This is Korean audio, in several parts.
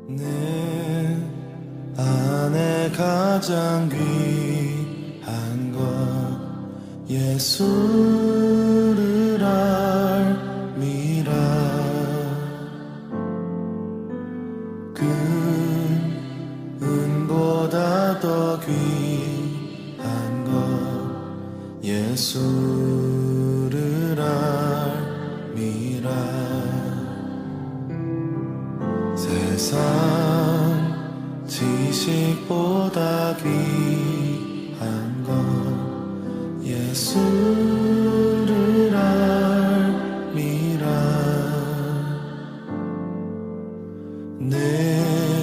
내 안에 가장 귀한 것 예수를 알미라. 그 은보다 더 귀한 것 예수를 알미라. 세상 지식보다 귀한 것 예수를 알미라. 내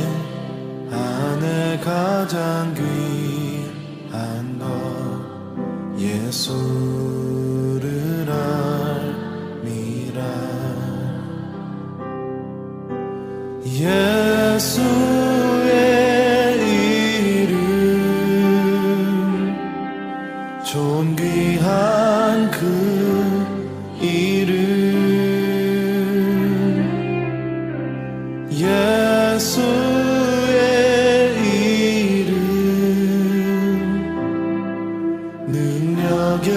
안에 가장 귀한 것 예수를 알미라. 예수의 이름 존귀한 그 이름 예수의 이름 능력의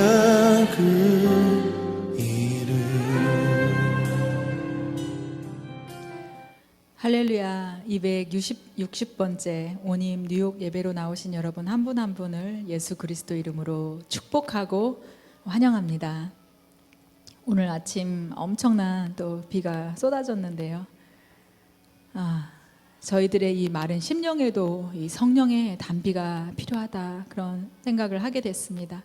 그 이름. 할렐루야. 260번째 오님 뉴욕 예배로 나오신 여러분 한 분 한 분을 예수 그리스도 이름으로 축복하고 환영합니다. 오늘 아침 엄청난 또 비가 쏟아졌는데요. 저희들의 이 마른 심령에도 이 성령의 단비가 필요하다, 그런 생각을 하게 됐습니다.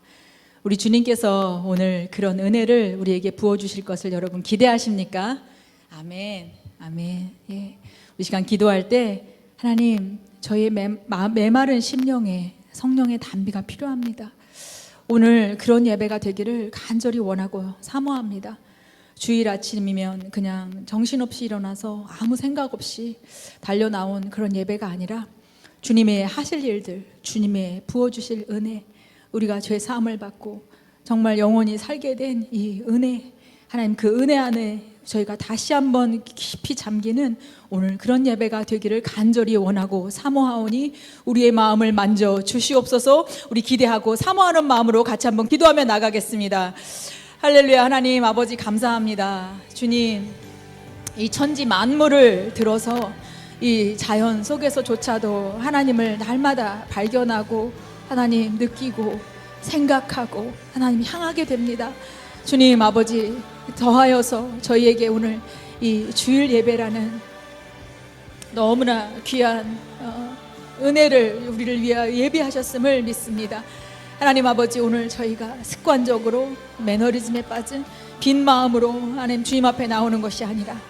우리 주님께서 오늘 그런 은혜를 우리에게 부어주실 것을 여러분 기대하십니까? 아멘, 아멘. 예. 이 시간 기도할 때 하나님, 저희의 메마른 심령에 성령의 단비가 필요합니다. 오늘 그런 예배가 되기를 간절히 원하고 사모합니다. 주일 아침이면 그냥 정신없이 일어나서 아무 생각 없이 달려나온 그런 예배가 아니라 주님의 하실 일들, 주님의 부어주실 은혜, 우리가 죄 사함을 받고 정말 영원히 살게 된 이 은혜, 하나님 그 은혜 안에 저희가 다시 한번 깊이 잠기는 오늘 그런 예배가 되기를 간절히 원하고 사모하오니 우리의 마음을 만져 주시옵소서. 우리 기대하고 사모하는 마음으로 같이 한번 기도하며 나가겠습니다. 할렐루야. 하나님 아버지 감사합니다. 주님, 이 천지 만물을 들어서 이 자연 속에서조차도 하나님을 날마다 발견하고 하나님 느끼고 생각하고 하나님 향하게 됩니다. 주님 아버지, 더하여서 저희에게 오늘 이 주일 예배라는 너무나 귀한 은혜를 우리를 위하여 예비하셨음을 믿습니다. 하나님 아버지, 오늘 저희가 습관적으로 매너리즘에 빠진 빈 마음으로 하나님 주님 앞에 나오는 것이 아니라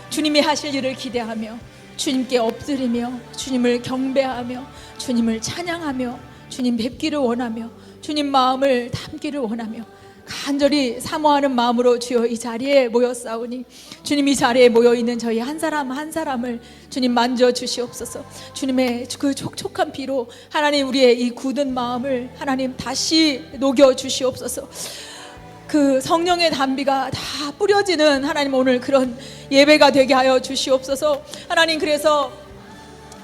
주님이 하실 일을 기대하며 주님께 엎드리며 주님을 경배하며 주님을 찬양하며 주님 뵙기를 원하며 주님 마음을 담기를 원하며 간절히 사모하는 마음으로 주여 이 자리에 모였사오니 주님, 이 자리에 모여있는 저희 한 사람 한 사람을 주님 만져 주시옵소서. 주님의 그 촉촉한 피로 하나님 우리의 이 굳은 마음을 하나님 다시 녹여 주시옵소서. 그 성령의 단비가 다 뿌려지는 하나님 오늘 그런 예배가 되게 하여 주시옵소서. 하나님, 그래서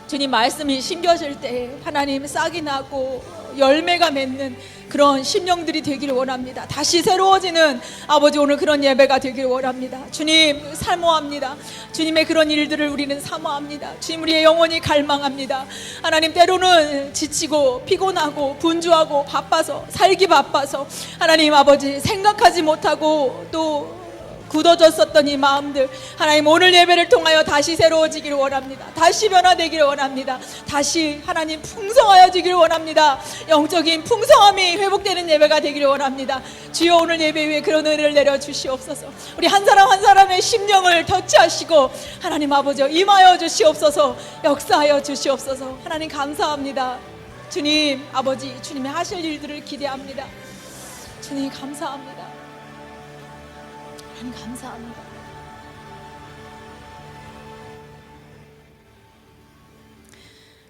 주님 말씀이 심겨질 때 하나님 싹이 나고 열매가 맺는 그런 심령들이 되기를 원합니다. 다시 새로워지는 아버지 오늘 그런 예배가 되기를 원합니다. 주님 사모합니다. 주님의 그런 일들을 우리는 사모합니다. 주님, 우리의 영혼이 갈망합니다. 하나님, 때로는 지치고 피곤하고 분주하고 바빠서 살기 바빠서 하나님 아버지 생각하지 못하고 또 굳어졌었던 이 마음들 하나님 오늘 예배를 통하여 다시 새로워지기를 원합니다. 다시 변화되기를 원합니다. 다시 하나님 풍성하여지기를 원합니다. 영적인 풍성함이 회복되는 예배가 되기를 원합니다. 주여, 오늘 예배 위에 그런 은혜를 내려주시옵소서. 우리 한 사람 한 사람의 심령을 터치하시고 하나님 아버지 임하여 주시옵소서. 역사하여 주시옵소서. 하나님 감사합니다. 주님 아버지, 주님의 하실 일들을 기대합니다. 주님 감사합니다. 하나님 감사합니다.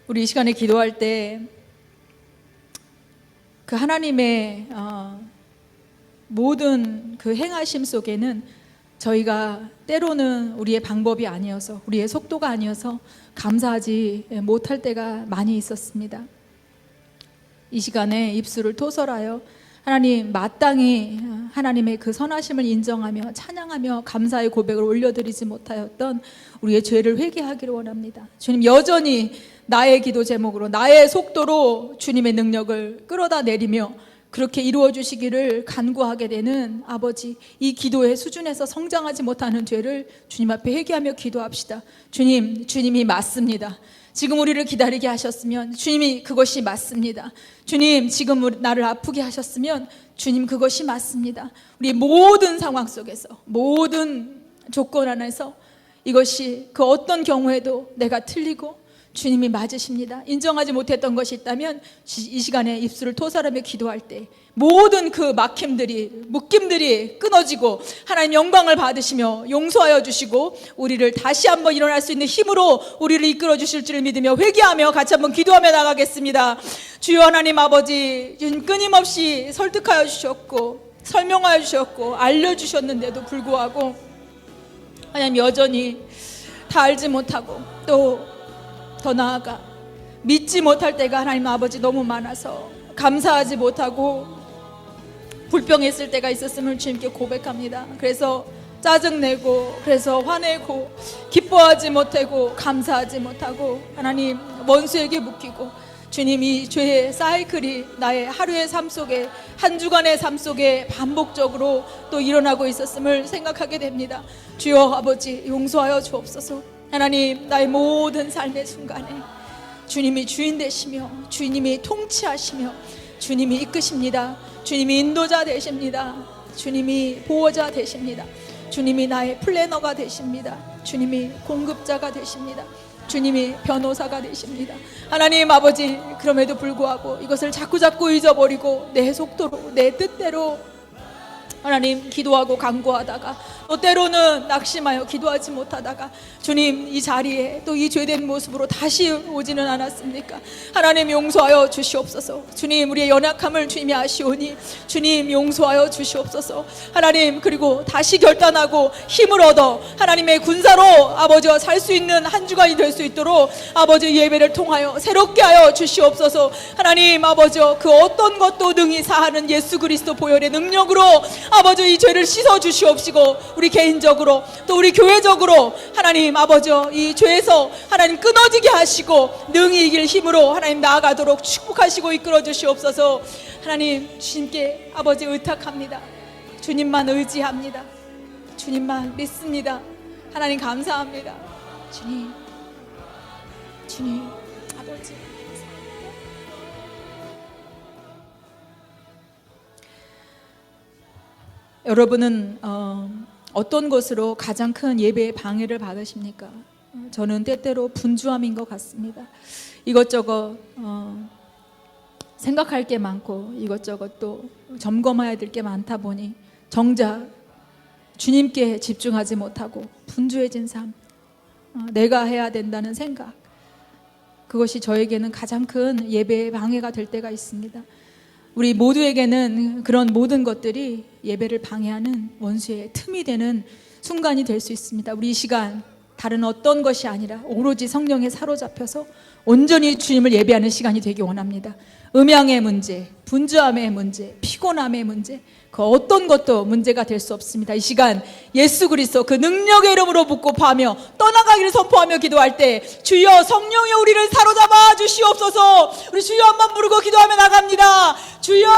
우리 이 시간에 기도할 때 그 하나님의 모든 그 행하심 속에는 저희가 때로는 우리의 방법이 아니어서, 우리의 속도가 아니어서 감사하지 못할 때가 많이 있었습니다. 이 시간에 입술을 토설하여 하나님 마땅히 하나님의 그 선하심을 인정하며 찬양하며 감사의 고백을 올려드리지 못하였던 우리의 죄를 회개하기를 원합니다. 주님, 여전히 나의 기도 제목으로 나의 속도로 주님의 능력을 끌어다 내리며 그렇게 이루어 주시기를 간구하게 되는 아버지, 이 기도의 수준에서 성장하지 못하는 죄를 주님 앞에 회개하며 기도합시다. 주님, 주님이 맞습니다. 지금 우리를 기다리게 하셨으면 주님이 그것이 맞습니다. 주님, 지금 나를 아프게 하셨으면 주님 그것이 맞습니다. 우리 모든 상황 속에서, 모든 조건 안에서 이것이 그 어떤 경우에도 내가 틀리고 주님이 맞으십니다. 인정하지 못했던 것이 있다면 이 시간에 입술을 토설하며 기도할 때 모든 그 막힘들이, 묶임들이 끊어지고 하나님 영광을 받으시며 용서하여 주시고 우리를 다시 한번 일어날 수 있는 힘으로 우리를 이끌어 주실 줄을 믿으며 회개하며 같이 한번 기도하며 나가겠습니다. 주여 하나님 아버지, 끊임없이 설득하여 주셨고 설명하여 주셨고 알려주셨는데도 불구하고 하나님 여전히 다 알지 못하고 또 더 나아가 믿지 못할 때가 하나님 아버지 너무 많아서 감사하지 못하고 불평했을 때가 있었음을 주님께 고백합니다. 그래서 짜증내고, 그래서 화내고, 기뻐하지 못하고, 감사하지 못하고 하나님 원수에게 묶이고, 주님 이 죄의 사이클이 나의 하루의 삶 속에, 한 주간의 삶 속에 반복적으로 또 일어나고 있었음을 생각하게 됩니다. 주여 아버지, 용서하여 주옵소서. 하나님, 나의 모든 삶의 순간에 주님이 주인 되시며 주님이 통치하시며 주님이 이끄십니다. 주님이 인도자 되십니다. 주님이 보호자 되십니다. 주님이 나의 플래너가 되십니다. 주님이 공급자가 되십니다. 주님이 변호사가 되십니다. 하나님 아버지, 그럼에도 불구하고 이것을 자꾸자꾸 잊어버리고 내 속도로, 내 뜻대로 하나님 기도하고 간구하다가 또 때로는 낙심하여 기도하지 못하다가 주님 이 자리에 또 이 죄된 모습으로 다시 오지는 않았습니까? 하나님 용서하여 주시옵소서. 주님 우리의 연약함을 주님이 아시오니 주님 용서하여 주시옵소서. 하나님, 그리고 다시 결단하고 힘을 얻어 하나님의 군사로 아버지와 살 수 있는 한 주간이 될 수 있도록 아버지 예배를 통하여 새롭게 하여 주시옵소서. 하나님 아버지여, 그 어떤 것도 능히 사하는 예수 그리스도 보혈의 능력으로 아버지 이 죄를 씻어 주시옵시고 우리 개인적으로 또 우리 교회적으로 하나님 아버지여 이 죄에서 하나님 끊어지게 하시고 능히 이길 힘으로 하나님 나아가도록 축복하시고 이끌어 주시옵소서. 하나님 주님께 아버지 의탁합니다. 주님만 의지합니다. 주님만 믿습니다. 하나님 감사합니다. 주님, 주님 아버지 여러분은 어떤 것으로 가장 큰 예배의 방해를 받으십니까? 저는 때때로 분주함인 것 같습니다. 이것저것 생각할 게 많고 이것저것 또 점검해야 될 게 많다 보니 정작 주님께 집중하지 못하고 분주해진 삶, 내가 해야 된다는 생각, 그것이 저에게는 가장 큰 예배의 방해가 될 때가 있습니다. 우리 모두에게는 그런 모든 것들이 예배를 방해하는 원수의 틈이 되는 순간이 될 수 있습니다. 우리 이 시간 다른 어떤 것이 아니라 오로지 성령에 사로잡혀서 온전히 주님을 예배하는 시간이 되기 원합니다. 음양의 문제, 분주함의 문제, 피곤함의 문제, 그 어떤 것도 문제가 될 수 없습니다. 이 시간 예수 그리스도 그 능력의 이름으로 묻고 파하며 떠나가기를 선포하며 기도할 때 주여 성령이 우리를 사로잡아 주시옵소서. 우리 주여 한번 부르고 기도하며 나갑니다. 주여,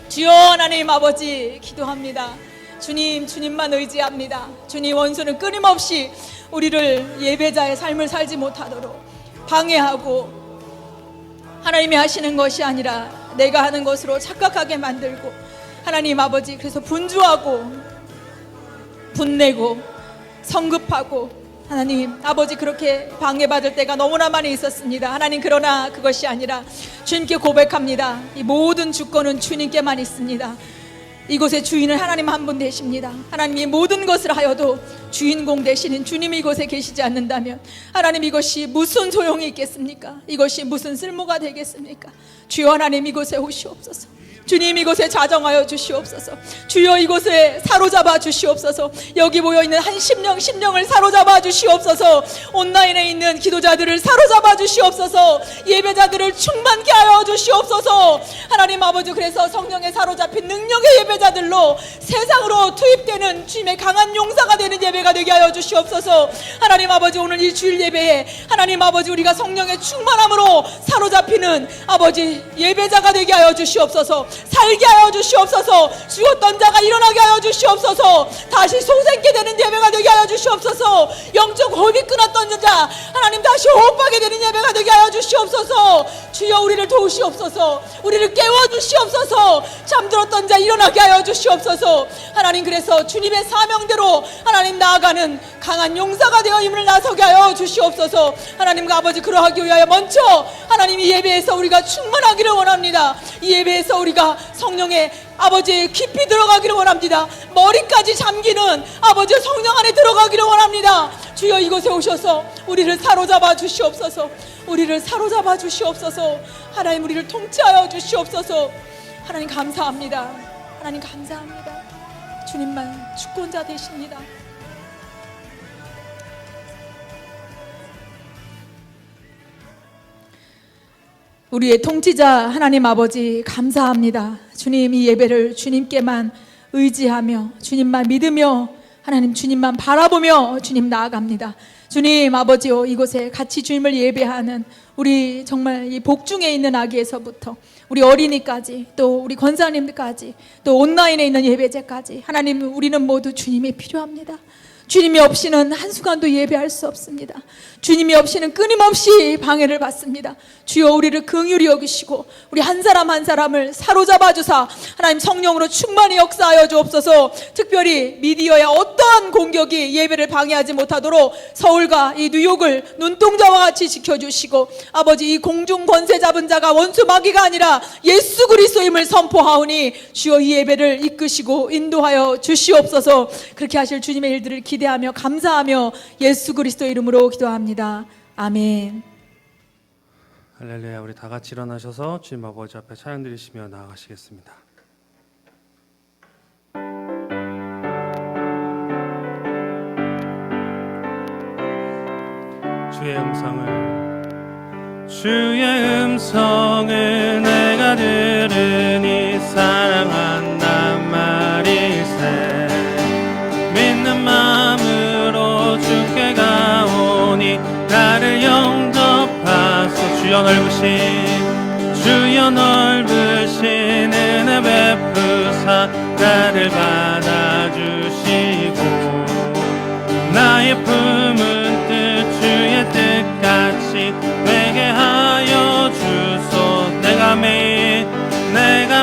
주여 하나님 아버지 기도합니다. 주님, 주님만 의지합니다. 주님, 원수는 끊임없이 우리를 예배자의 삶을 살지 못하도록 방해하고 하나님이 하시는 것이 아니라 내가 하는 것으로 착각하게 만들고 하나님 아버지, 그래서 분주하고 분내고 성급하고 하나님 아버지 그렇게 방해받을 때가 너무나 많이 있었습니다. 하나님, 그러나 그것이 아니라 주님께 고백합니다. 이 모든 주권은 주님께만 있습니다. 이곳의 주인은 하나님 한 분 되십니다. 하나님이 모든 것을 하여도 주인공 되시는 주님이 이곳에 계시지 않는다면 하나님 이것이 무슨 소용이 있겠습니까? 이것이 무슨 쓸모가 되겠습니까? 주여 하나님 이곳에 오시옵소서. 주님 이곳에 자정하여 주시옵소서. 주여 이곳에 사로잡아 주시옵소서. 여기 모여있는 한 심령을 사로잡아 주시옵소서. 온라인에 있는 기도자들을 사로잡아 주시옵소서. 예배자들을 충만케 하여 주시옵소서. 하나님 아버지, 그래서 성령에 사로잡힌 능력의 예배자들로 세상으로 투입되는 주님의 강한 용사가 되는 예배가 되게 하여 주시옵소서. 하나님 아버지, 오늘 이 주일 예배에 하나님 아버지, 우리가 성령의 충만함으로 사로잡히는 아버지 예배자가 되게 하여 주시옵소서. 살게 하여 주시옵소서. 죽었던 자가 일어나게 하여 주시옵소서. 다시 소생케 되는 예배가 되게 하여 주시옵소서. 영적 호흡이 끊었던 자 하나님 다시 호흡하게 되는 예배가 되게 하여 주시옵소서. 주여 우리를 도우시옵소서. 우리를 깨워주시옵소서. 잠들었던 자 일어나게 하여 주시옵소서. 하나님, 그래서 주님의 사명대로 하나님 나아가는 강한 용사가 되어 힘을 나서게 하여 주시옵소서. 하나님과 아버지, 그러하기 위하여 먼저 하나님 이 예배에서 우리가 충만하기를 원합니다. 이 예배에서 우리가 성령의 아버지 깊이 들어가기를 원합니다. 머리까지 잠기는 아버지 성령 안에 들어가기를 원합니다. 주여 이곳에 오셔서 우리를 사로잡아 주시옵소서. 우리를 사로잡아 주시옵소서. 하나님, 우리를 통치하여 주시옵소서. 하나님 감사합니다. 하나님 감사합니다. 주님만 주권자 되십니다. 우리의 통치자 하나님 아버지 감사합니다. 주님, 이 예배를 주님께만 의지하며 주님만 믿으며 하나님 주님만 바라보며 주님 나아갑니다. 주님 아버지요, 이곳에 같이 주님을 예배하는 우리 정말 이 복중에 있는 아기에서부터 우리 어린이까지, 또 우리 권사님들까지, 또 온라인에 있는 예배자까지 하나님, 우리는 모두 주님이 필요합니다. 주님이 없이는 한순간도 예배할 수 없습니다. 주님이 없이는 끊임없이 방해를 받습니다. 주여 우리를 긍휼히 여기시고 우리 한 사람 한 사람을 사로잡아 주사 하나님 성령으로 충만히 역사하여 주옵소서. 특별히 미디어의 어떠한 공격이 예배를 방해하지 못하도록 서울과 이 뉴욕을 눈동자와 같이 지켜주시고, 아버지 이 공중 권세 잡은 자가 원수 마귀가 아니라 예수 그리스도임을 선포하오니 주여 이 예배를 이끄시고 인도하여 주시옵소서. 그렇게 하실 주님의 일들을 기대하며 감사하며 예수 그리스도 이름으로 기도합니다. 아멘. 할렐루야. 우리 다 같이 일어나셔서 주님 아버지 앞에 찬양 드리시며 나아가시겠습니다. 주의 음성을 내가 들으니 사랑한단 말일세. 믿는 마음으로 주께 가오니 나를 영접하소. 주여 넓으신 은혜 베푸사 나를 받아주시고, 나의 품은 뜻 주의 뜻같이 되게 하여 주소. 내가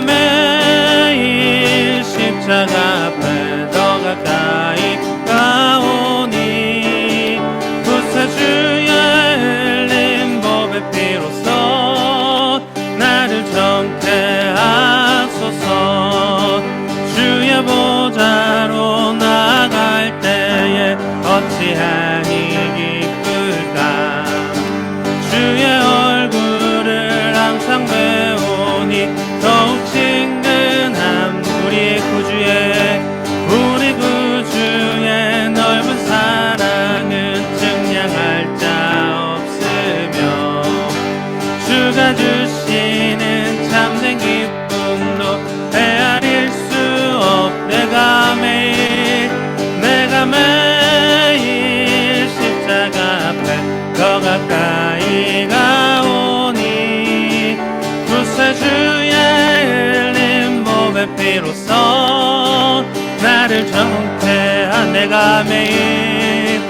매일 십자가 앞에 더 가까이 가오니 구세주의 흘린 법의 피로써 나를 정케하소서. 주의 보좌로 나아갈 때에 어찌하니 기쁠까. 주의 얼굴을 항상 배우니 더욱 친근함. 우리 구주의 넓은 사랑은 증량할 자 없으며, 주가 주시는 참된 기쁨도 헤아릴 수 없. 내가 매일 십자가 앞에 더 가까이 가오니 구세주의 흘린 몸의 피로써 나를 정케한. 내가 매일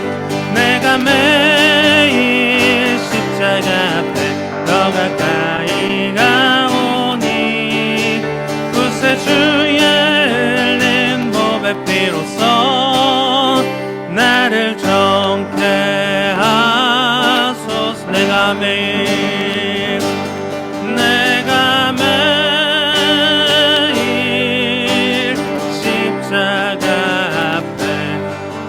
십자가 앞에 더 가까이 가오니 구세주의 흘린 몸의 피로써 나를 정케하소서. 내가 매일 십자가 앞에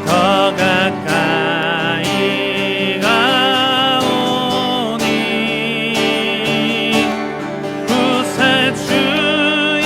더 가까이 가오니 구세주의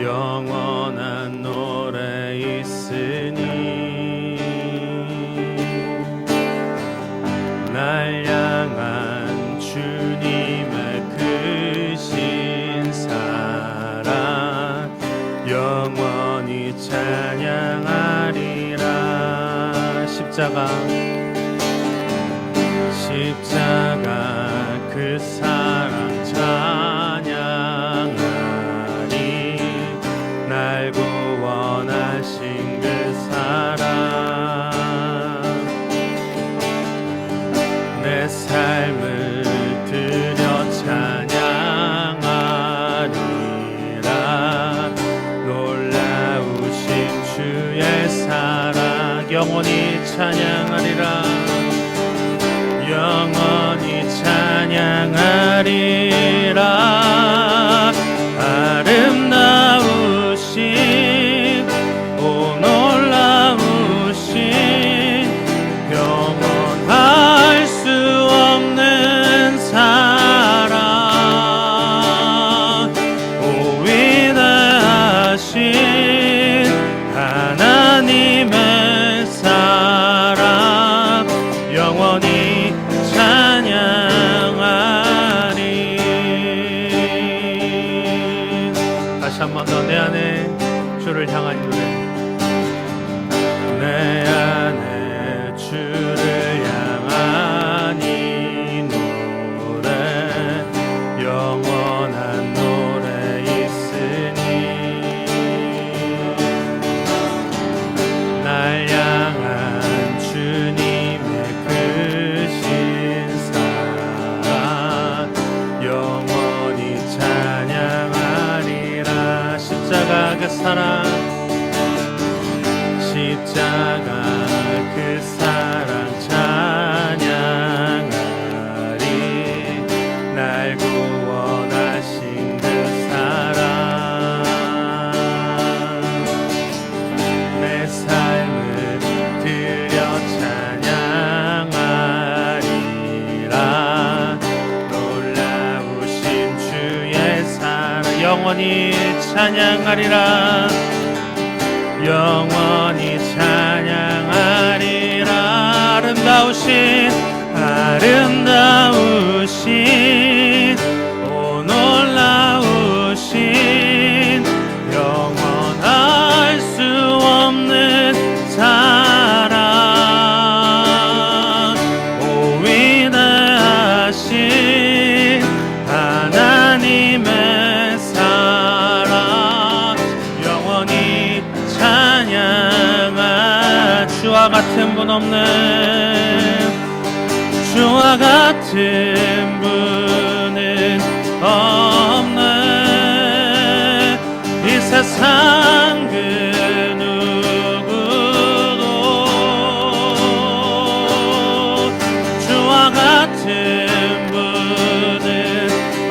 영원한 노래 있으니 날 향한 주님의 크신 사랑 영원히 찬양하리라. 십자가 그 사랑 찬양하리. 날 구원하신 그 사랑 내 삶을 드려 찬양하리라. 놀라우신 주의 사랑 영원히 찬양하리라. 영원히 찬양하리라. 아름다우신 오 놀라우신 영원할 수 없는 사랑 오 위대하신 하나님의 사랑 영원히 찬양하리. 다시 한 번 더 내 안에 주를 향한 노래. 내 안에 주를 향한 이 노래 영원한 노래 있으니 날 향한 주님의 크신 사랑 영원히 찬양하리라. 십자가 그 사랑 십자가 그 사랑 찬양하리. 날 구원하신 그 사랑 내 삶을 드려 찬양하리라. 놀라우신 주의 사랑 영원히 찬양하리라. 영원히 찬양하리라. 아름다우신 오 놀라우신 영원할 수 없는 사랑 오 위대하신 하나님의 사랑 영원히 찬양하. 주와 같은 분 없는 주와 같은 분은 없네. 이 세상 그 누구도 주와 같은 분은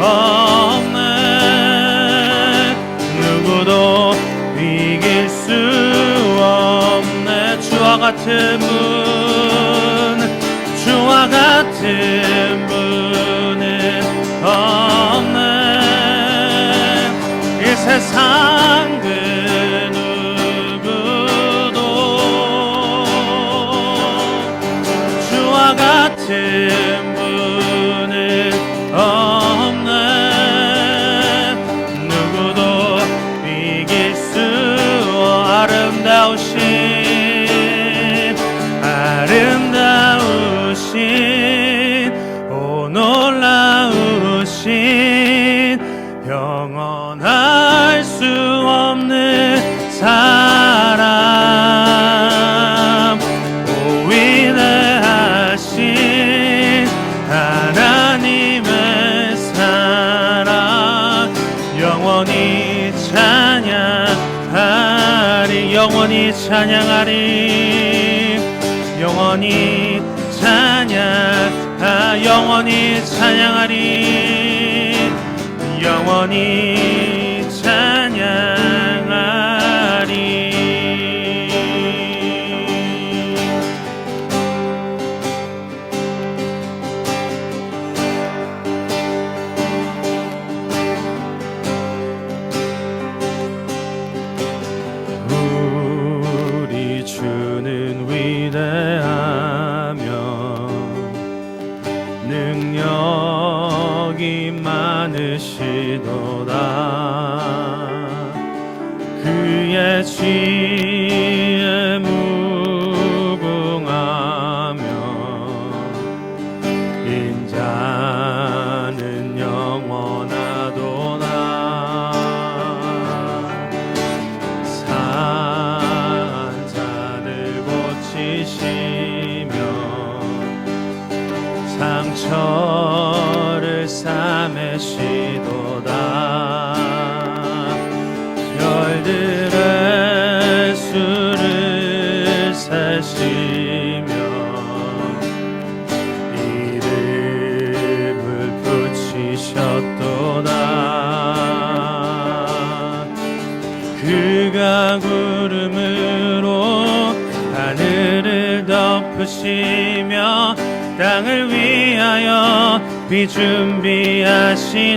없네. 누구도 이길 수 없네. 주와 같은 분 주와 같은 분은 없네. 이 세상 그 누구도 주와 같은 분은 없네. 누구도 이길 수 아름다우신 오 놀라우신 영원할 수 없는 사랑 오 위대하신 하나님의 사랑 영원히 찬양하리. 영원히 찬양하리. 영원히 찬양 영원히 찬양하리. 영원히 찬양하리. 그의 지혜 무궁하며 인자는 영원하도다. 상한 자들 고치시며 상처를 싸매시도다. 별들의 수를 세시며 이름을 붙이셨도다. 그가 구름으로 하늘을 덮으시며 땅을 위하여 비 준비하시니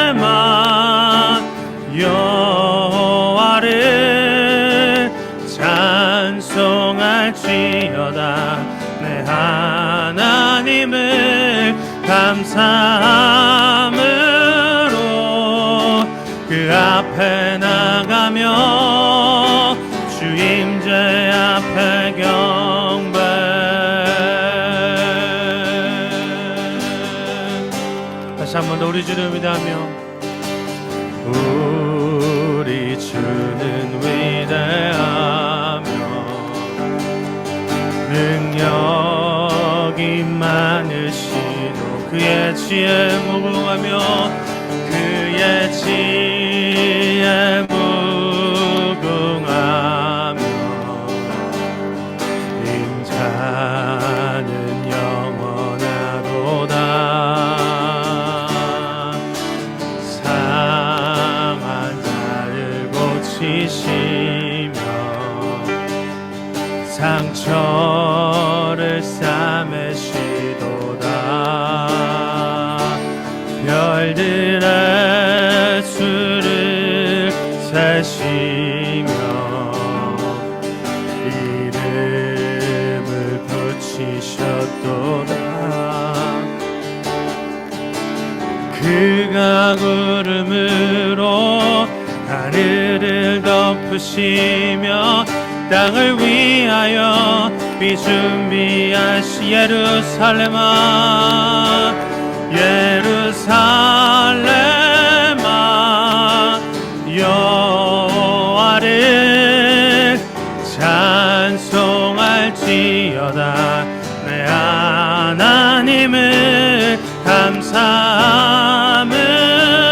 예루살렘아 여호와를 찬송할지어다. 내 하나님을 감사함으로 그 앞에 나가며 주임제 앞에 경배. 다시 한 번 더 우리 주를 위대하며 우리 주는 위대하며 능력이 많으시도 그의 지혜 무궁하며 그의 지혜 무궁하며 인자는 영원하도다. 상한 자를 고치시며 상처를 싸매시도다. 별들의 수를 세시며 이름을 붙이셨도다. 그가 구름으로 하늘을 덮으시며 땅을 위하여 비 준비하시. 예루살렘아 예루살렘아 여호와를 찬송할지어다. 내 하나님을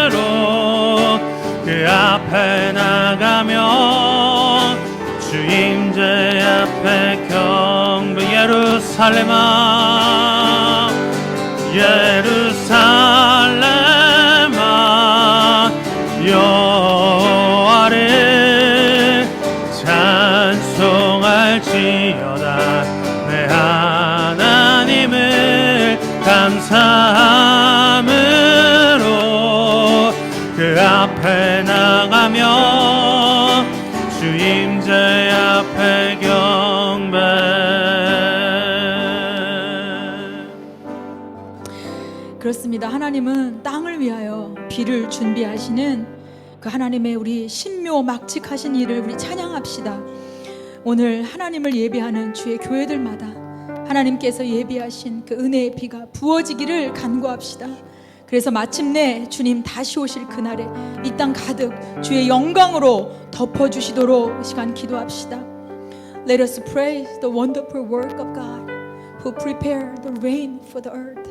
감사함으로 그 앞에 나가며 주임제 앞에 경배. 예루살렘아 예루살렘아 여호와를 찬송할지어다. 내 하나님을 감사함으로 그 앞에 나가며 주임제 앞에 경배. 그렇습니다. 하나님은 땅을 위하여 비를 준비하시는 그 하나님의 우리 신묘막측하신 일을 우리 찬양합시다. 오늘 하나님을 예배하는 주의 교회들마다 하나님께서 예비하신 그 은혜의 비가 부어지기를 간구합시다. 그래서 마침내 주님 다시 오실 그날에 이 땅 가득 주의 영광으로 덮어주시도록 시간 기도합시다. Let us praise the wonderful work of God who prepared the rain for the earth.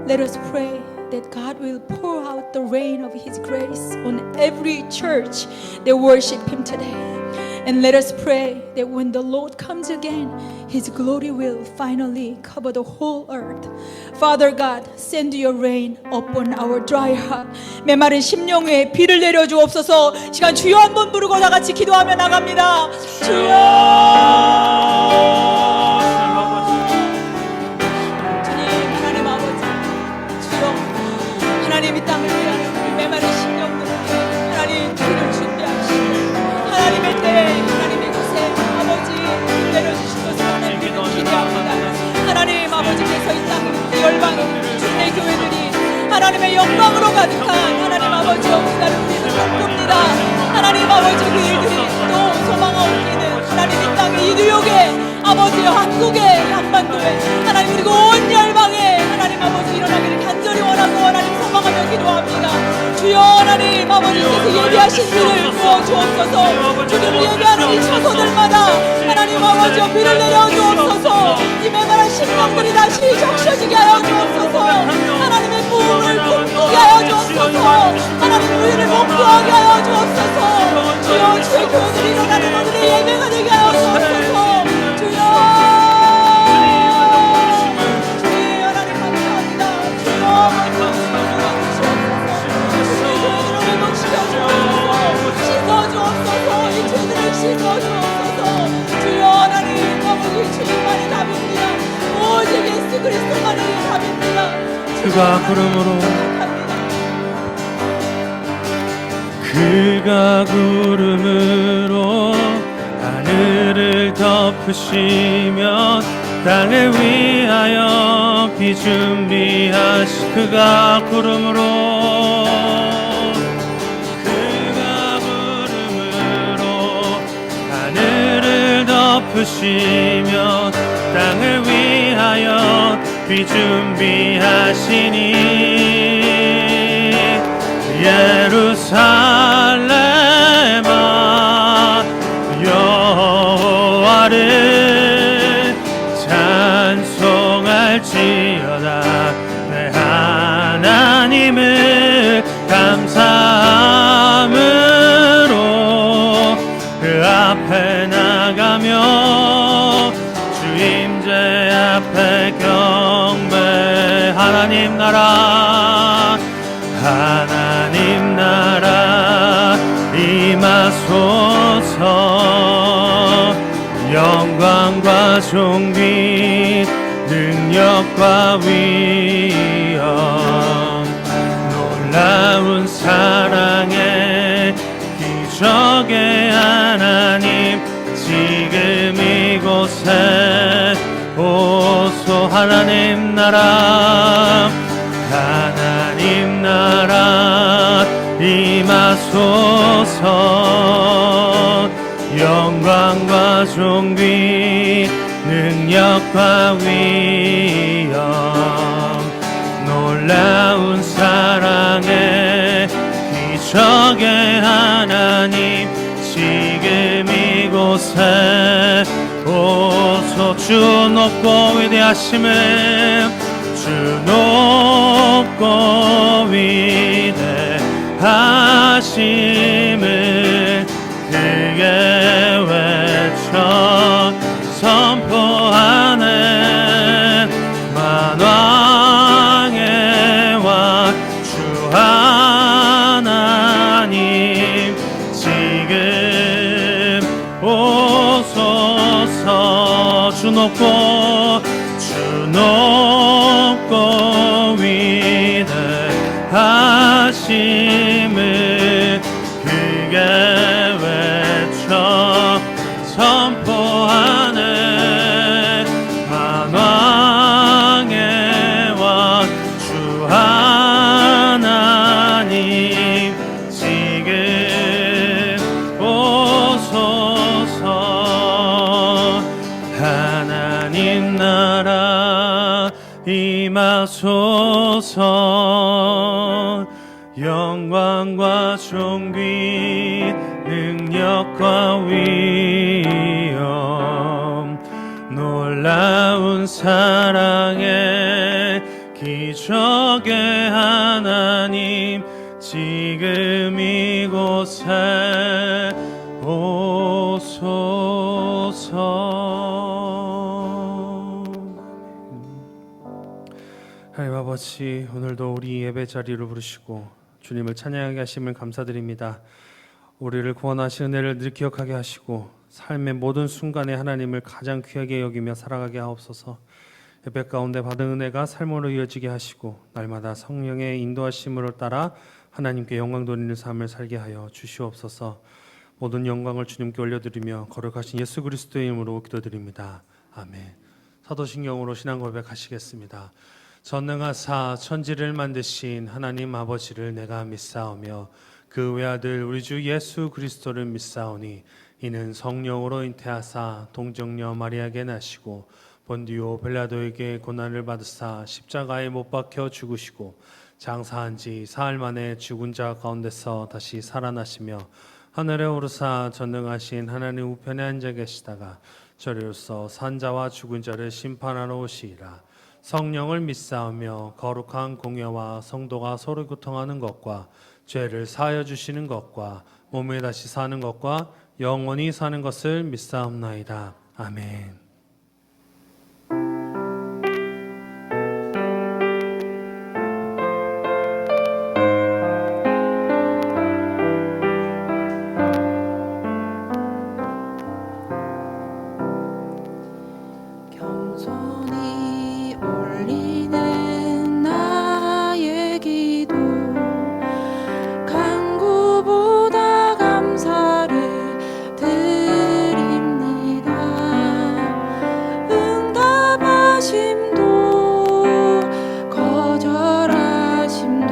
Let us pray that God will pour out the rain of His grace on every church that worship Him today. And let us pray that when the Lord comes again, His glory will finally cover the whole earth. Father God, send your rain upon our dry heart. 메마른 심령 위에 비를 내려주옵소서. 시간 주여 한번 부르고 다 같이 기도하며 나갑니다. 주여! 하나님 이 땅을 위하여 우리 메마른 심령들을 하나님 비를 준비하시고 하나님의 때에 하나님의 곳에 아버지 bil 내려주신 것을 하나님께 기대합니다. 하나님 아버지께서 이 땅 열방의 주의 교회들이 하나님의 영광으로 가득한 하나님 아버지여 우리를 꿈꿉니다. 하나님 아버지 그 일들이 또 소망하옵기는 하나님 이 땅의 이 뉴욕에 아버지여 한국에 한반도에 하나님 그리고 온 열방에 하나님 아버지 일어나기를 간절히 원하고 하나님 소망하며 기도합니다. 주여 하나님 아버지께서 예비하신 비를 부어주옵소서. 주님을 예비하는 이 처소들마다 하나님 아버지여 비를 내려주옵소서. 이 메마른 심령들이 다시 적셔지게 하여 주옵소서. 하나님의 부흥을 꿈꾸게 하여 주옵소서. 하나님 우리를 목도하게 하여 주옵소서. 주여 주의 교회들이 일어나는 오늘의 예배가 되게 하여 주옵소서. 주여 주의 하나님 감사합니다. 주여 씻어주옵소서. 이 죄들을 씻어주옵소서. 주여 하나님 아버지 주님만이 답입니다. 오직 예수 그리스도만이 답입니다. 그가 구름으로 그가 구름으로 하늘을 덮으시며 땅을 위하여 비 준비하시 그가 구름으로 하늘을 덮으시며 땅을 위하여 비 준비하시니 예루살렘아 여호와를 찬송할지어다. 내 하나님을 감사함으로 그 앞에 나가며 주 임재 앞에 경배. 하나님 나라 하나님 나라 임하소서. 영광과 존귀 능력과 위엄 놀라운 사랑의 기적의 하나님 지금 이곳에 오소. 하나님 나라 하나님 나라 임하소서. 영광과 존귀 능력과 위엄 놀라운 사랑의 기적의 하나님 지금 이곳에 오소. 주 높고 위대하심을 주 높고 위대하심을 크게 외쳐 선포하네. 만왕의 왕 주 하나님 지금 오소서. 주 높고 위대하심을 크게 외쳐 선포하네. 만왕의 왕 주 하나님 지금 오소서. 하나님 나라 임하소서. 영광과 존귀 능력과 위엄 놀라운 사랑의 기적의 하나님 지금 이곳에 오소서. 하나님 아버지, 오늘도 우리 예배 자리를 부르시고 주님을 찬양하게 하심을 감사드립니다. 우리를 구원하신 은혜를 늘 기억하게 하시고 삶의 모든 순간에 하나님을 가장 귀하게 여기며 살아가게 하옵소서. 예배 가운데 받은 은혜가 삶으로 이어지게 하시고 날마다 성령의 인도하심으로 따라 하나님께 영광 돌리는 삶을 살게 하여 주시옵소서. 모든 영광을 주님께 올려드리며 거룩하신 예수 그리스도의 이름으로 기도드립니다. 아멘. 사도신경으로 신앙 고백하시겠습니다. 전능하사 천지를 만드신 하나님 아버지를 내가 믿사오며 그 외아들 우리 주 예수 그리스도를 믿사오니 이는 성령으로 잉태하사 동정녀 마리아에게 나시고 본디오 빌라도에게 고난을 받으사 십자가에 못 박혀 죽으시고 장사한 지 사흘 만에 죽은 자 가운데서 다시 살아나시며 하늘에 오르사 전능하신 하나님 우편에 앉아 계시다가 저리로서 산자와 죽은 자를 심판하러 오시리라. 성령을 믿사오며 거룩한 공예와 성도가 서로 교통하는 것과 죄를 사하여 주시는 것과 몸에 다시 사는 것과 영원히 사는 것을 믿사옵나이다. 아멘. 겸손히 올리는 나의 기도 간구보다 감사를 드립니다. 응답하심도 거절하심도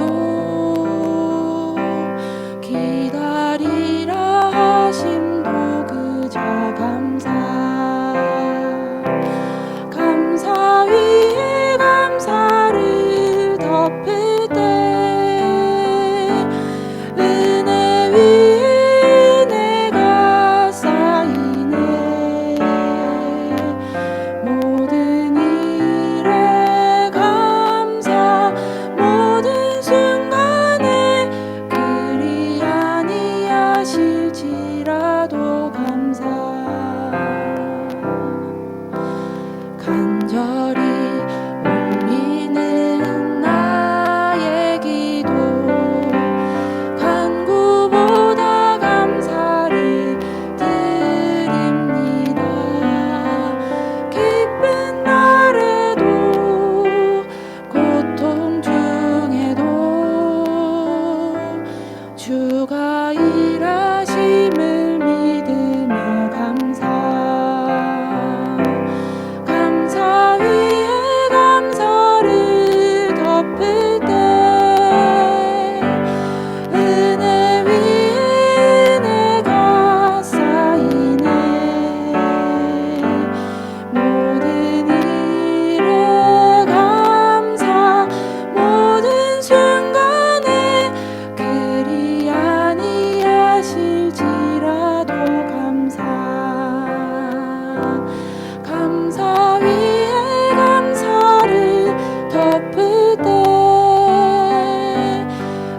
기다리라 하심도 그저 감사 위에 감사를 덮을 때 은혜 위에 은혜가 쌓이네. 모든 일에 감사 모든 순간에 그리 아니하실지라도 감사 간절히 올리는 나의 기도 간구보다 감사를 드립니다. 기쁜 날에도 고통 중에도 주가 일하심을 믿으며 감사 위에 감사를 덮을 때 은혜 위에 은혜가 쌓이네. 모든 일에 감사 모든 순간에 그리 아니하실지라도 감사 위에 감사를 덮을 때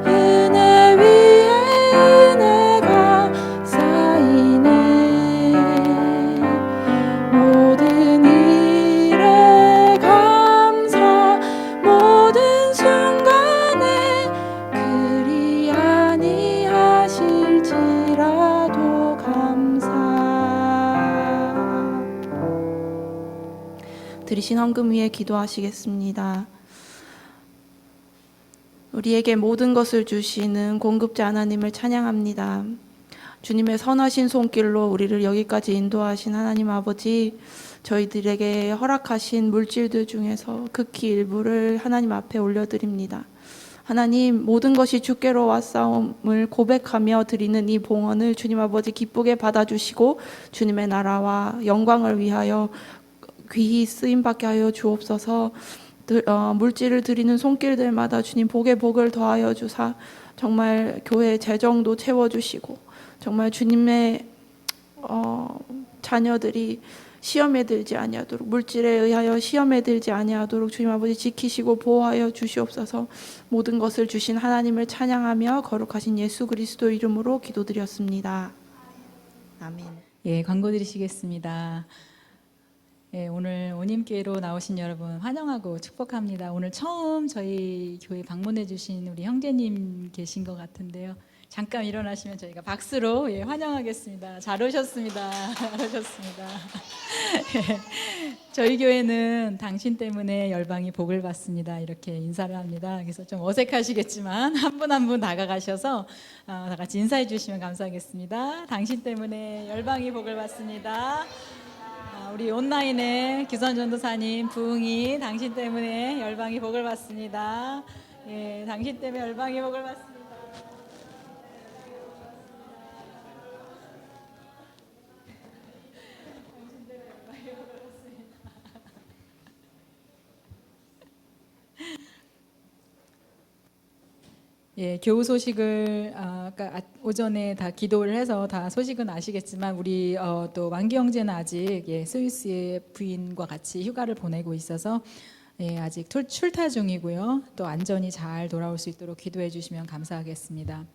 은혜 위에 은혜가 쌓이네. 모든 일에 감사 모든 순간에 그리 아니하실지라도 감사. 드리신 헌금 위에 기도하시겠습니다. 우리에게 모든 것을 주시는 공급자 하나님을 찬양합니다. 주님의 선하신 손길로 우리를 여기까지 인도하신 하나님 아버지, 저희들에게 허락하신 물질들 중에서 극히 일부를 하나님 앞에 올려드립니다. 하나님, 모든 것이 주께로 왔사옴을 고백하며 드리는 이 봉헌을 주님 아버지 기쁘게 받아주시고 주님의 나라와 영광을 위하여 귀히 쓰임받게 하여 주옵소서. 물질을 드리는 손길들마다 주님 복에 복을 더하여 주사 정말 교회 재정도 채워주시고 정말 주님의 자녀들이 시험에 들지 아니하도록, 물질에 의하여 시험에 들지 아니하도록 주님 아버지 지키시고 보호하여 주시옵소서. 모든 것을 주신 하나님을 찬양하며 거룩하신 예수 그리스도 이름으로 기도드렸습니다. 아멘. 예, 광고 드리시겠습니다. 예, 오늘 오님교회로 나오신 여러분 환영하고 축복합니다. 오늘 처음 저희 교회 방문해 주신 우리 형제님 계신 것 같은데요. 잠깐 일어나시면 저희가 박수로 예, 환영하겠습니다. 잘 오셨습니다. 잘 오셨습니다. 예, 저희 교회는 당신 때문에 열방이 복을 받습니다. 이렇게 인사를 합니다. 그래서 좀 어색하시겠지만 한 분 한 분 다가가셔서 다 같이 인사해 주시면 감사하겠습니다. 당신 때문에 열방이 복을 받습니다. 우리 온라인에 규선 전도사님 부흥이 당신 때문에 열방이 복을 받습니다. 예, 당신 때문에 열방이 복을 받습니다. 예, 교우 소식을 아까 오전에 다 기도를 해서 다 소식은 아시겠지만 우리 또 만기 형제는 아직 스위스의 부인과 같이 휴가를 보내고 있어서 아직 출타 중이고요. 또 안전히 잘 돌아올 수 있도록 기도해 주시면 감사하겠습니다.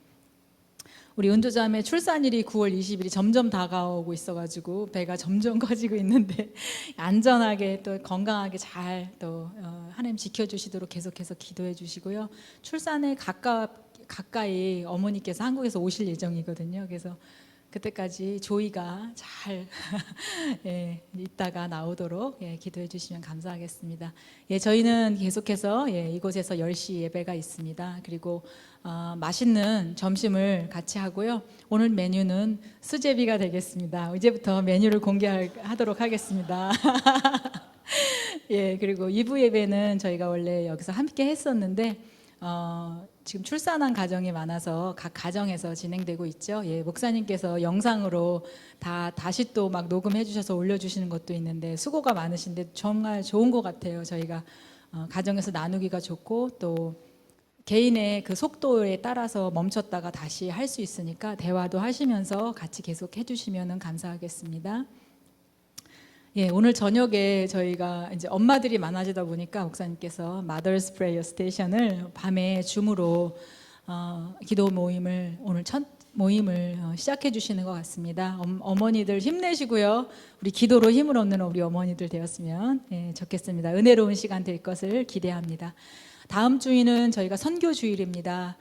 우리 은조자매 출산일이 9월 20일이 점점 다가오고 있어가지고 배가 점점 커지고 있는데 안전하게 또 건강하게 잘 또 하나님 지켜주시도록 계속해서 기도해 주시고요. 출산에 가까이 어머니께서 한국에서 오실 예정이거든요. 그래서 그때까지 조이가 잘 있다가 나오도록 기도해 주시면 감사하겠습니다. 저희는 계속해서 이곳에서 10시 예배가 있습니다. 그리고 맛있는 점심을 같이 하고요. 오늘 메뉴는 수제비가 되겠습니다. 이제부터 메뉴를 공개하도록 하겠습니다. 그리고 2부 예배는 저희가 원래 여기서 함께 했었는데 지금 출산한 가정이 많아서 각 가정에서 진행되고 있죠. 목사님께서 영상으로 다시 또 막 녹음해 주셔서 올려주시는 것도 있는데 수고가 많으신데 정말 좋은 것 같아요. 저희가 가정에서 나누기가 좋고 또 개인의 그 속도에 따라서 멈췄다가 다시 할 수 있으니까 대화도 하시면서 같이 계속 해주시면 감사하겠습니다. 오늘 저녁에 저희가 이제 엄마들이 많아지다 보니까 목사님께서 Mother's Prayer Station을 밤에 줌으로 기도 모임을 오늘 첫 모임을 시작해 주시는 것 같습니다. 어머니들 힘내시고요. 우리 기도로 힘을 얻는 우리 어머니들 되었으면 좋겠습니다. 은혜로운 시간 될 것을 기대합니다. 다음 주일은 저희가 선교주일입니다.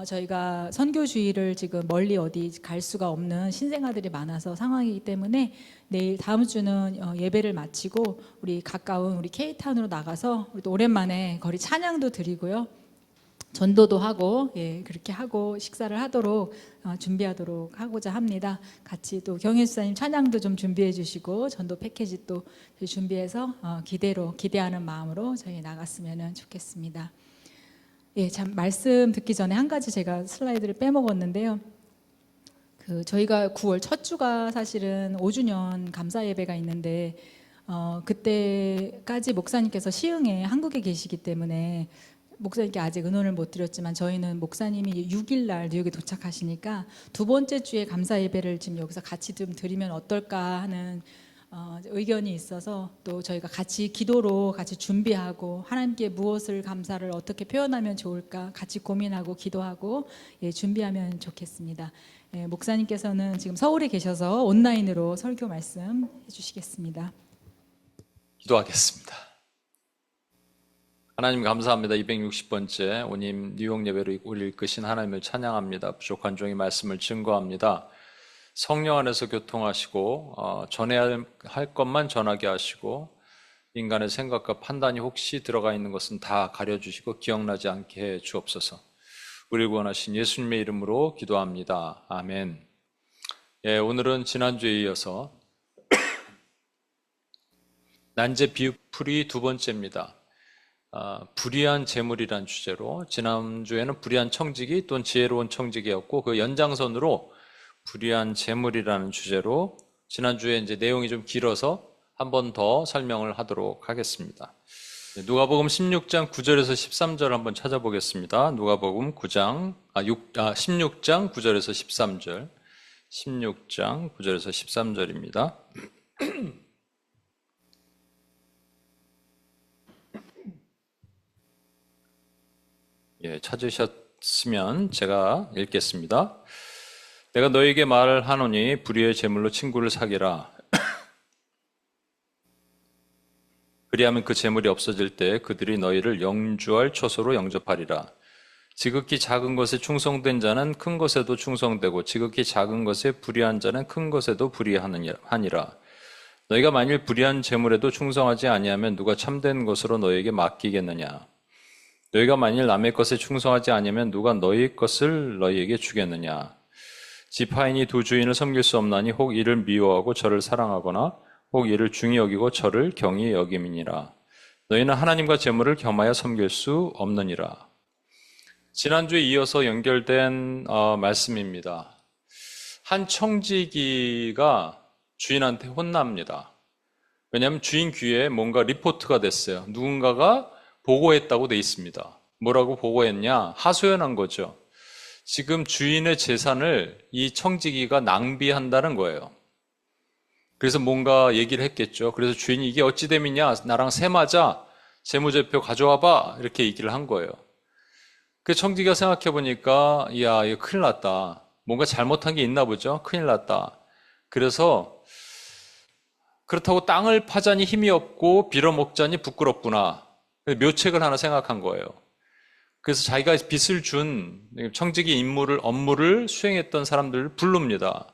저희가 선교주일을 지금 멀리 어디 갈 수가 없는 신생아들이 많아서 상황이기 때문에 내일 다음 주는 예배를 마치고 우리 가까운 우리 K타운으로 나가서 우리 또 오랜만에 거리 찬양도 드리고요. 전도도 하고 그렇게 하고 식사를 하도록 준비하도록 하고자 합니다. 같이 또 경혜 수사님 찬양도 좀 준비해 주시고 전도 패키지 또 준비해서 기대하는 마음으로 저희 나갔으면 좋겠습니다. 참 말씀 듣기 전에 한 가지 제가 슬라이드를 빼먹었는데요. 저희가 9월 첫 주가 사실은 5주년 감사 예배가 있는데 그때까지 목사님께서 시흥에 한국에 계시기 때문에 목사님께 아직 의논을 못 드렸지만 저희는 목사님이 6일 날 뉴욕에 도착하시니까 두 번째 주에 감사 예배를 지금 여기서 같이 좀 드리면 어떨까 하는 의견이 있어서 또 저희가 같이 기도로 같이 준비하고 하나님께 무엇을 감사를 어떻게 표현하면 좋을까 같이 고민하고 기도하고 준비하면 좋겠습니다. 목사님께서는 지금 서울에 계셔서 온라인으로 설교 말씀 해주시겠습니다. 기도하겠습니다. 하나님 감사합니다. 260번째 오님 뉴욕 예배로 우리를 이끄신 하나님을 찬양합니다. 부족한 종의 말씀을 증거합니다. 성령 안에서 교통하시고 전해야 할 것만 전하게 하시고 인간의 생각과 판단이 혹시 들어가 있는 것은 다 가려주시고 기억나지 않게 해 주옵소서. 우리를 구원하신 예수님의 이름으로 기도합니다. 아멘. 오늘은 지난주에 이어서 난제 비풀이 두 번째입니다. 불의한 재물이란 주제로 지난주에는 불의한 청지기 또는 지혜로운 청지기였고 그 연장선으로 불의한 재물이라는 주제로 지난주에 이제 내용이 좀 길어서 한 번 더 설명을 하도록 하겠습니다. 누가복음 16장 9절에서 13절 한번 찾아보겠습니다. 누가복음 16장 9절에서 13절 16장 9절에서 13절입니다. 찾으셨으면 제가 읽겠습니다. 내가 너에게 말하노니 불의의 재물로 친구를 사귀라. 그리하면 그 재물이 없어질 때 그들이 너희를 영주할 처소로 영접하리라. 지극히 작은 것에 충성된 자는 큰 것에도 충성되고 지극히 작은 것에 불의한 자는 큰 것에도 불의하니라. 너희가 만일 불의한 재물에도 충성하지 아니하면 누가 참된 것으로 너희에게 맡기겠느냐. 너희가 만일 남의 것에 충성하지 아니하면 누가 너희 것을 너희에게 주겠느냐. 지파인이 두 주인을 섬길 수 없나니 혹 이를 미워하고 저를 사랑하거나 혹 이를 중히 여기고 저를 경히 여김이니라. 너희는 하나님과 재물을 겸하여 섬길 수 없느니라. 지난주에 이어서 연결된 말씀입니다. 한 청지기가 주인한테 혼납니다. 왜냐하면 주인 귀에 뭔가 리포트가 됐어요. 누군가가 보고했다고 돼 있습니다. 뭐라고 보고했냐? 하소연한 거죠. 지금 주인의 재산을 이 청지기가 낭비한다는 거예요. 그래서 뭔가 얘기를 했겠죠. 그래서 주인이 이게 어찌 됨이냐? 나랑 세맞아. 재무제표 가져와봐. 이렇게 얘기를 한 거예요. 그 청지기가 생각해 보니까 야, 이거 큰일 났다. 뭔가 잘못한 게 있나 보죠. 큰일 났다. 그래서 그렇다고 땅을 파자니 힘이 없고 빌어먹자니 부끄럽구나. 묘책을 하나 생각한 거예요. 그래서 자기가 빚을 준 청지기 업무를 수행했던 사람들을 부릅니다.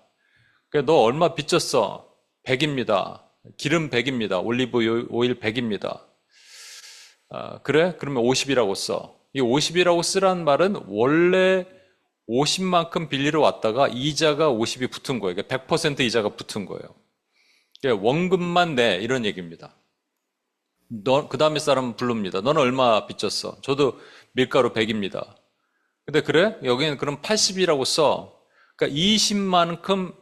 너 얼마 빚졌어? 100입니다. 기름 100입니다. 올리브 오일 100입니다. 그래? 그러면 50이라고 써. 이 50이라고 쓰란 말은 원래 50만큼 빌리러 왔다가 이자가 50이 붙은 거예요. 그러니까 100% 이자가 붙은 거예요. 그러니까 원금만 내 이런 얘기입니다. 그 다음에 사람 부릅니다. 너는 얼마 빚졌어? 저도 밀가루 100입니다. 근데 그래? 여기는 그럼 80이라고 써. 그러니까 20만큼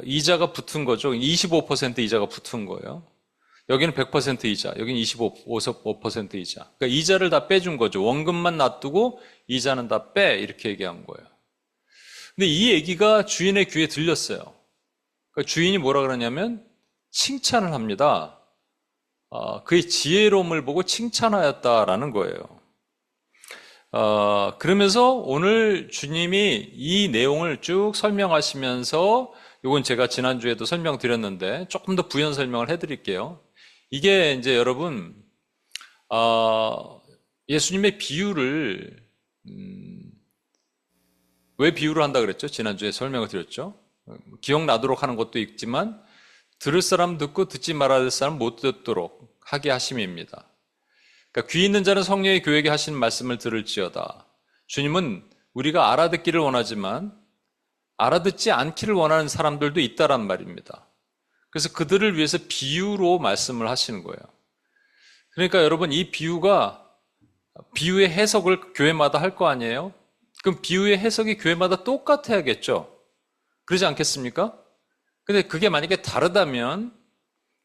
이자가 붙은 거죠. 25% 이자가 붙은 거예요. 여기는 100% 이자, 여기는 25% 이자. 그러니까 이자를 다 빼준 거죠. 원금만 놔두고 이자는 다 빼 이렇게 얘기한 거예요. 근데 이 얘기가 주인의 귀에 들렸어요. 그러니까 주인이 뭐라 그러냐면 칭찬을 합니다. 그의 지혜로움을 보고 칭찬하였다라는 거예요. 그러면서 오늘 주님이 이 내용을 쭉 설명하시면서 이건 제가 지난주에도 설명드렸는데 조금 더 부연 설명을 해드릴게요. 이게 이제 여러분 예수님의 비유를 왜 비유를 한다 그랬죠? 지난주에 설명을 드렸죠. 기억나도록 하는 것도 있지만 들을 사람 듣고 듣지 말아야 될 사람 못 듣도록 하게 하심입니다. 그러니까 귀 있는 자는 성령의 교회에게 하신 말씀을 들을지어다. 주님은 우리가 알아듣기를 원하지만 알아듣지 않기를 원하는 사람들도 있다란 말입니다. 그래서 그들을 위해서 비유로 말씀을 하시는 거예요. 그러니까 여러분 이 비유의 해석을 교회마다 할 거 아니에요? 그럼 비유의 해석이 교회마다 똑같아야겠죠? 그러지 않겠습니까? 근데 그게 만약에 다르다면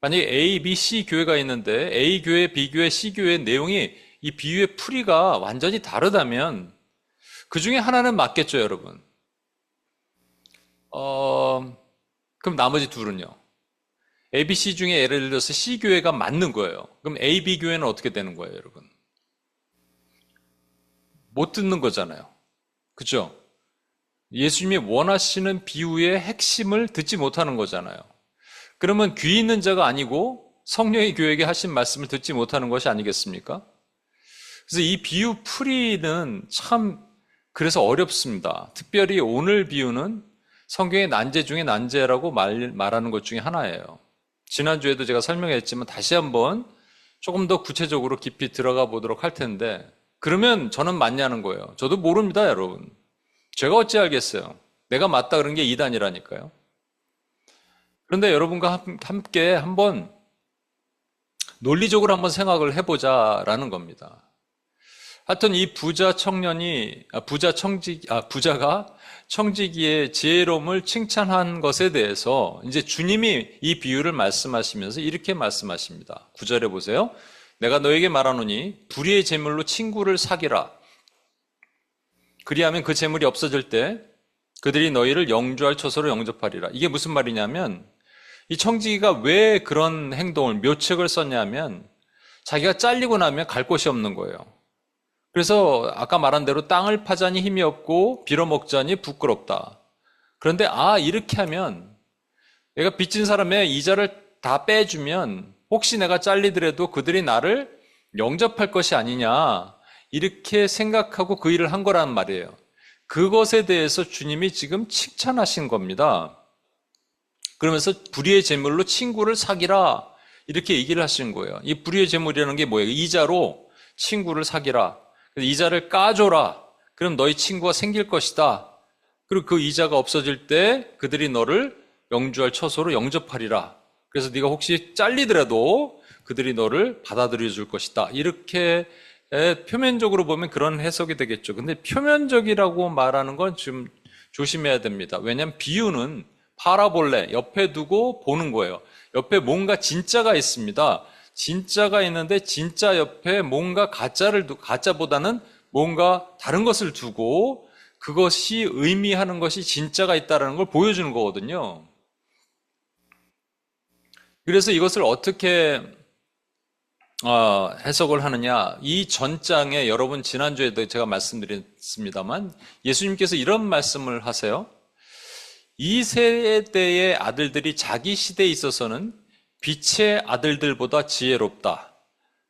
만약에 A, B, C 교회가 있는데 A 교회, B 교회, C 교회의 내용이 이 비유의 풀이가 완전히 다르다면 그 중에 하나는 맞겠죠, 여러분? 그럼 나머지 둘은요? A, B, C 중에 예를 들어서 C 교회가 맞는 거예요. 그럼 A, B 교회는 어떻게 되는 거예요, 여러분? 못 듣는 거잖아요. 그죠? 예수님이 원하시는 비유의 핵심을 듣지 못하는 거잖아요. 그러면 귀 있는 자가 아니고 성령의 교회에게 하신 말씀을 듣지 못하는 것이 아니겠습니까? 그래서 이 비유 풀이는 참 그래서 어렵습니다. 특별히 오늘 비유는 성경의 난제 중에 난제라고 말하는 것 중에 하나예요. 지난주에도 제가 설명했지만 다시 한번 조금 더 구체적으로 깊이 들어가 보도록 할 텐데 그러면 저는 맞냐는 거예요. 저도 모릅니다, 여러분. 제가 어찌 알겠어요. 내가 맞다 그런 게 이단이라니까요. 그런데 여러분과 함께 한번 논리적으로 한번 생각을 해보자라는 겁니다. 하여튼 이 부자가 청지기의 지혜로움을 칭찬한 것에 대해서 이제 주님이 이 비유를 말씀하시면서 이렇게 말씀하십니다. 9절에 보세요. 내가 너에게 말하노니 불의의 재물로 친구를 사기라. 그리하면 그 재물이 없어질 때 그들이 너희를 영주할 처소로 영접하리라. 이게 무슨 말이냐면 이 청지기가 왜 그런 행동을 묘책을 썼냐면 자기가 잘리고 나면 갈 곳이 없는 거예요. 그래서 아까 말한 대로 땅을 파자니 힘이 없고 빌어먹자니 부끄럽다. 그런데 이렇게 하면 내가 빚진 사람의 이자를 다 빼주면 혹시 내가 잘리더라도 그들이 나를 영접할 것이 아니냐 이렇게 생각하고 그 일을 한 거란 말이에요. 그것에 대해서 주님이 지금 칭찬하신 겁니다. 그러면서 불의의 재물로 친구를 사기라 이렇게 얘기를 하신 거예요. 이 불의의 재물이라는 게 뭐예요? 이자로 친구를 사기라. 이자를 까줘라. 그럼 너희 친구가 생길 것이다. 그리고 그 이자가 없어질 때 그들이 너를 영주할 처소로 영접하리라. 그래서 네가 혹시 잘리더라도 그들이 너를 받아들여 줄 것이다. 이렇게 표면적으로 보면 그런 해석이 되겠죠. 근데 표면적이라고 말하는 건 좀 조심해야 됩니다. 왜냐하면 비유는 파라볼레, 옆에 두고 보는 거예요. 옆에 뭔가 진짜가 있습니다. 진짜가 있는데 진짜 옆에 뭔가 가짜보다는 뭔가 다른 것을 두고 그것이 의미하는 것이 진짜가 있다는 걸 보여주는 거거든요. 그래서 이것을 어떻게 해석을 하느냐. 이 전장에 여러분 지난주에도 제가 말씀드렸습니다만 예수님께서 이런 말씀을 하세요. 이 세대의 아들들이 자기 시대에 있어서는 빛의 아들들보다 지혜롭다.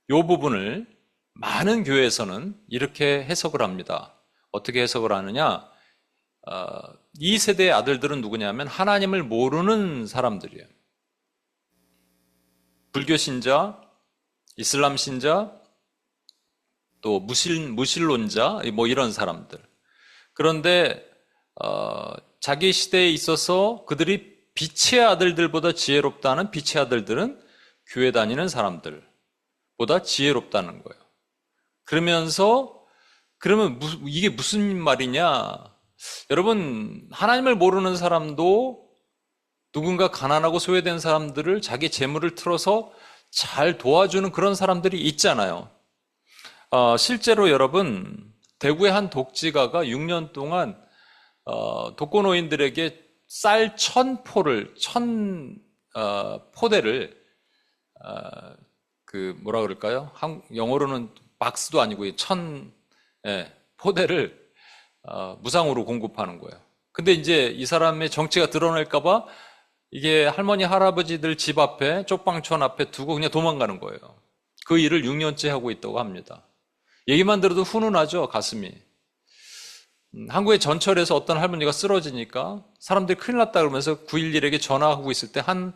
이 부분을 많은 교회에서는 이렇게 해석을 합니다. 어떻게 해석을 하느냐? 이 세대의 아들들은 누구냐면 하나님을 모르는 사람들이에요. 불교 신자, 이슬람 신자, 또 무신론자, 뭐 이런 사람들. 그런데 자기 시대에 있어서 그들이 빛의 아들들보다 지혜롭다는 빛의 아들들은 교회 다니는 사람들보다 지혜롭다는 거예요. 그러면 이게 무슨 말이냐? 여러분, 하나님을 모르는 사람도 누군가 가난하고 소외된 사람들을 자기 재물을 틀어서 잘 도와주는 그런 사람들이 있잖아요. 실제로 여러분, 대구의 한 독지가가 6년 동안 독거노인들에게 쌀 1000포대를 뭐라 그럴까요? 영어로는 박스도 아니고 포대를 무상으로 공급하는 거예요. 근데 이제 이 사람의 정체가 드러날까봐 이게 할머니, 할아버지들 집 앞에, 쪽방촌 앞에 두고 그냥 도망가는 거예요. 그 일을 6년째 하고 있다고 합니다. 얘기만 들어도 훈훈하죠, 가슴이. 한국의 전철에서 어떤 할머니가 쓰러지니까 사람들이 큰일 났다 그러면서 911에게 전화하고 있을 때 한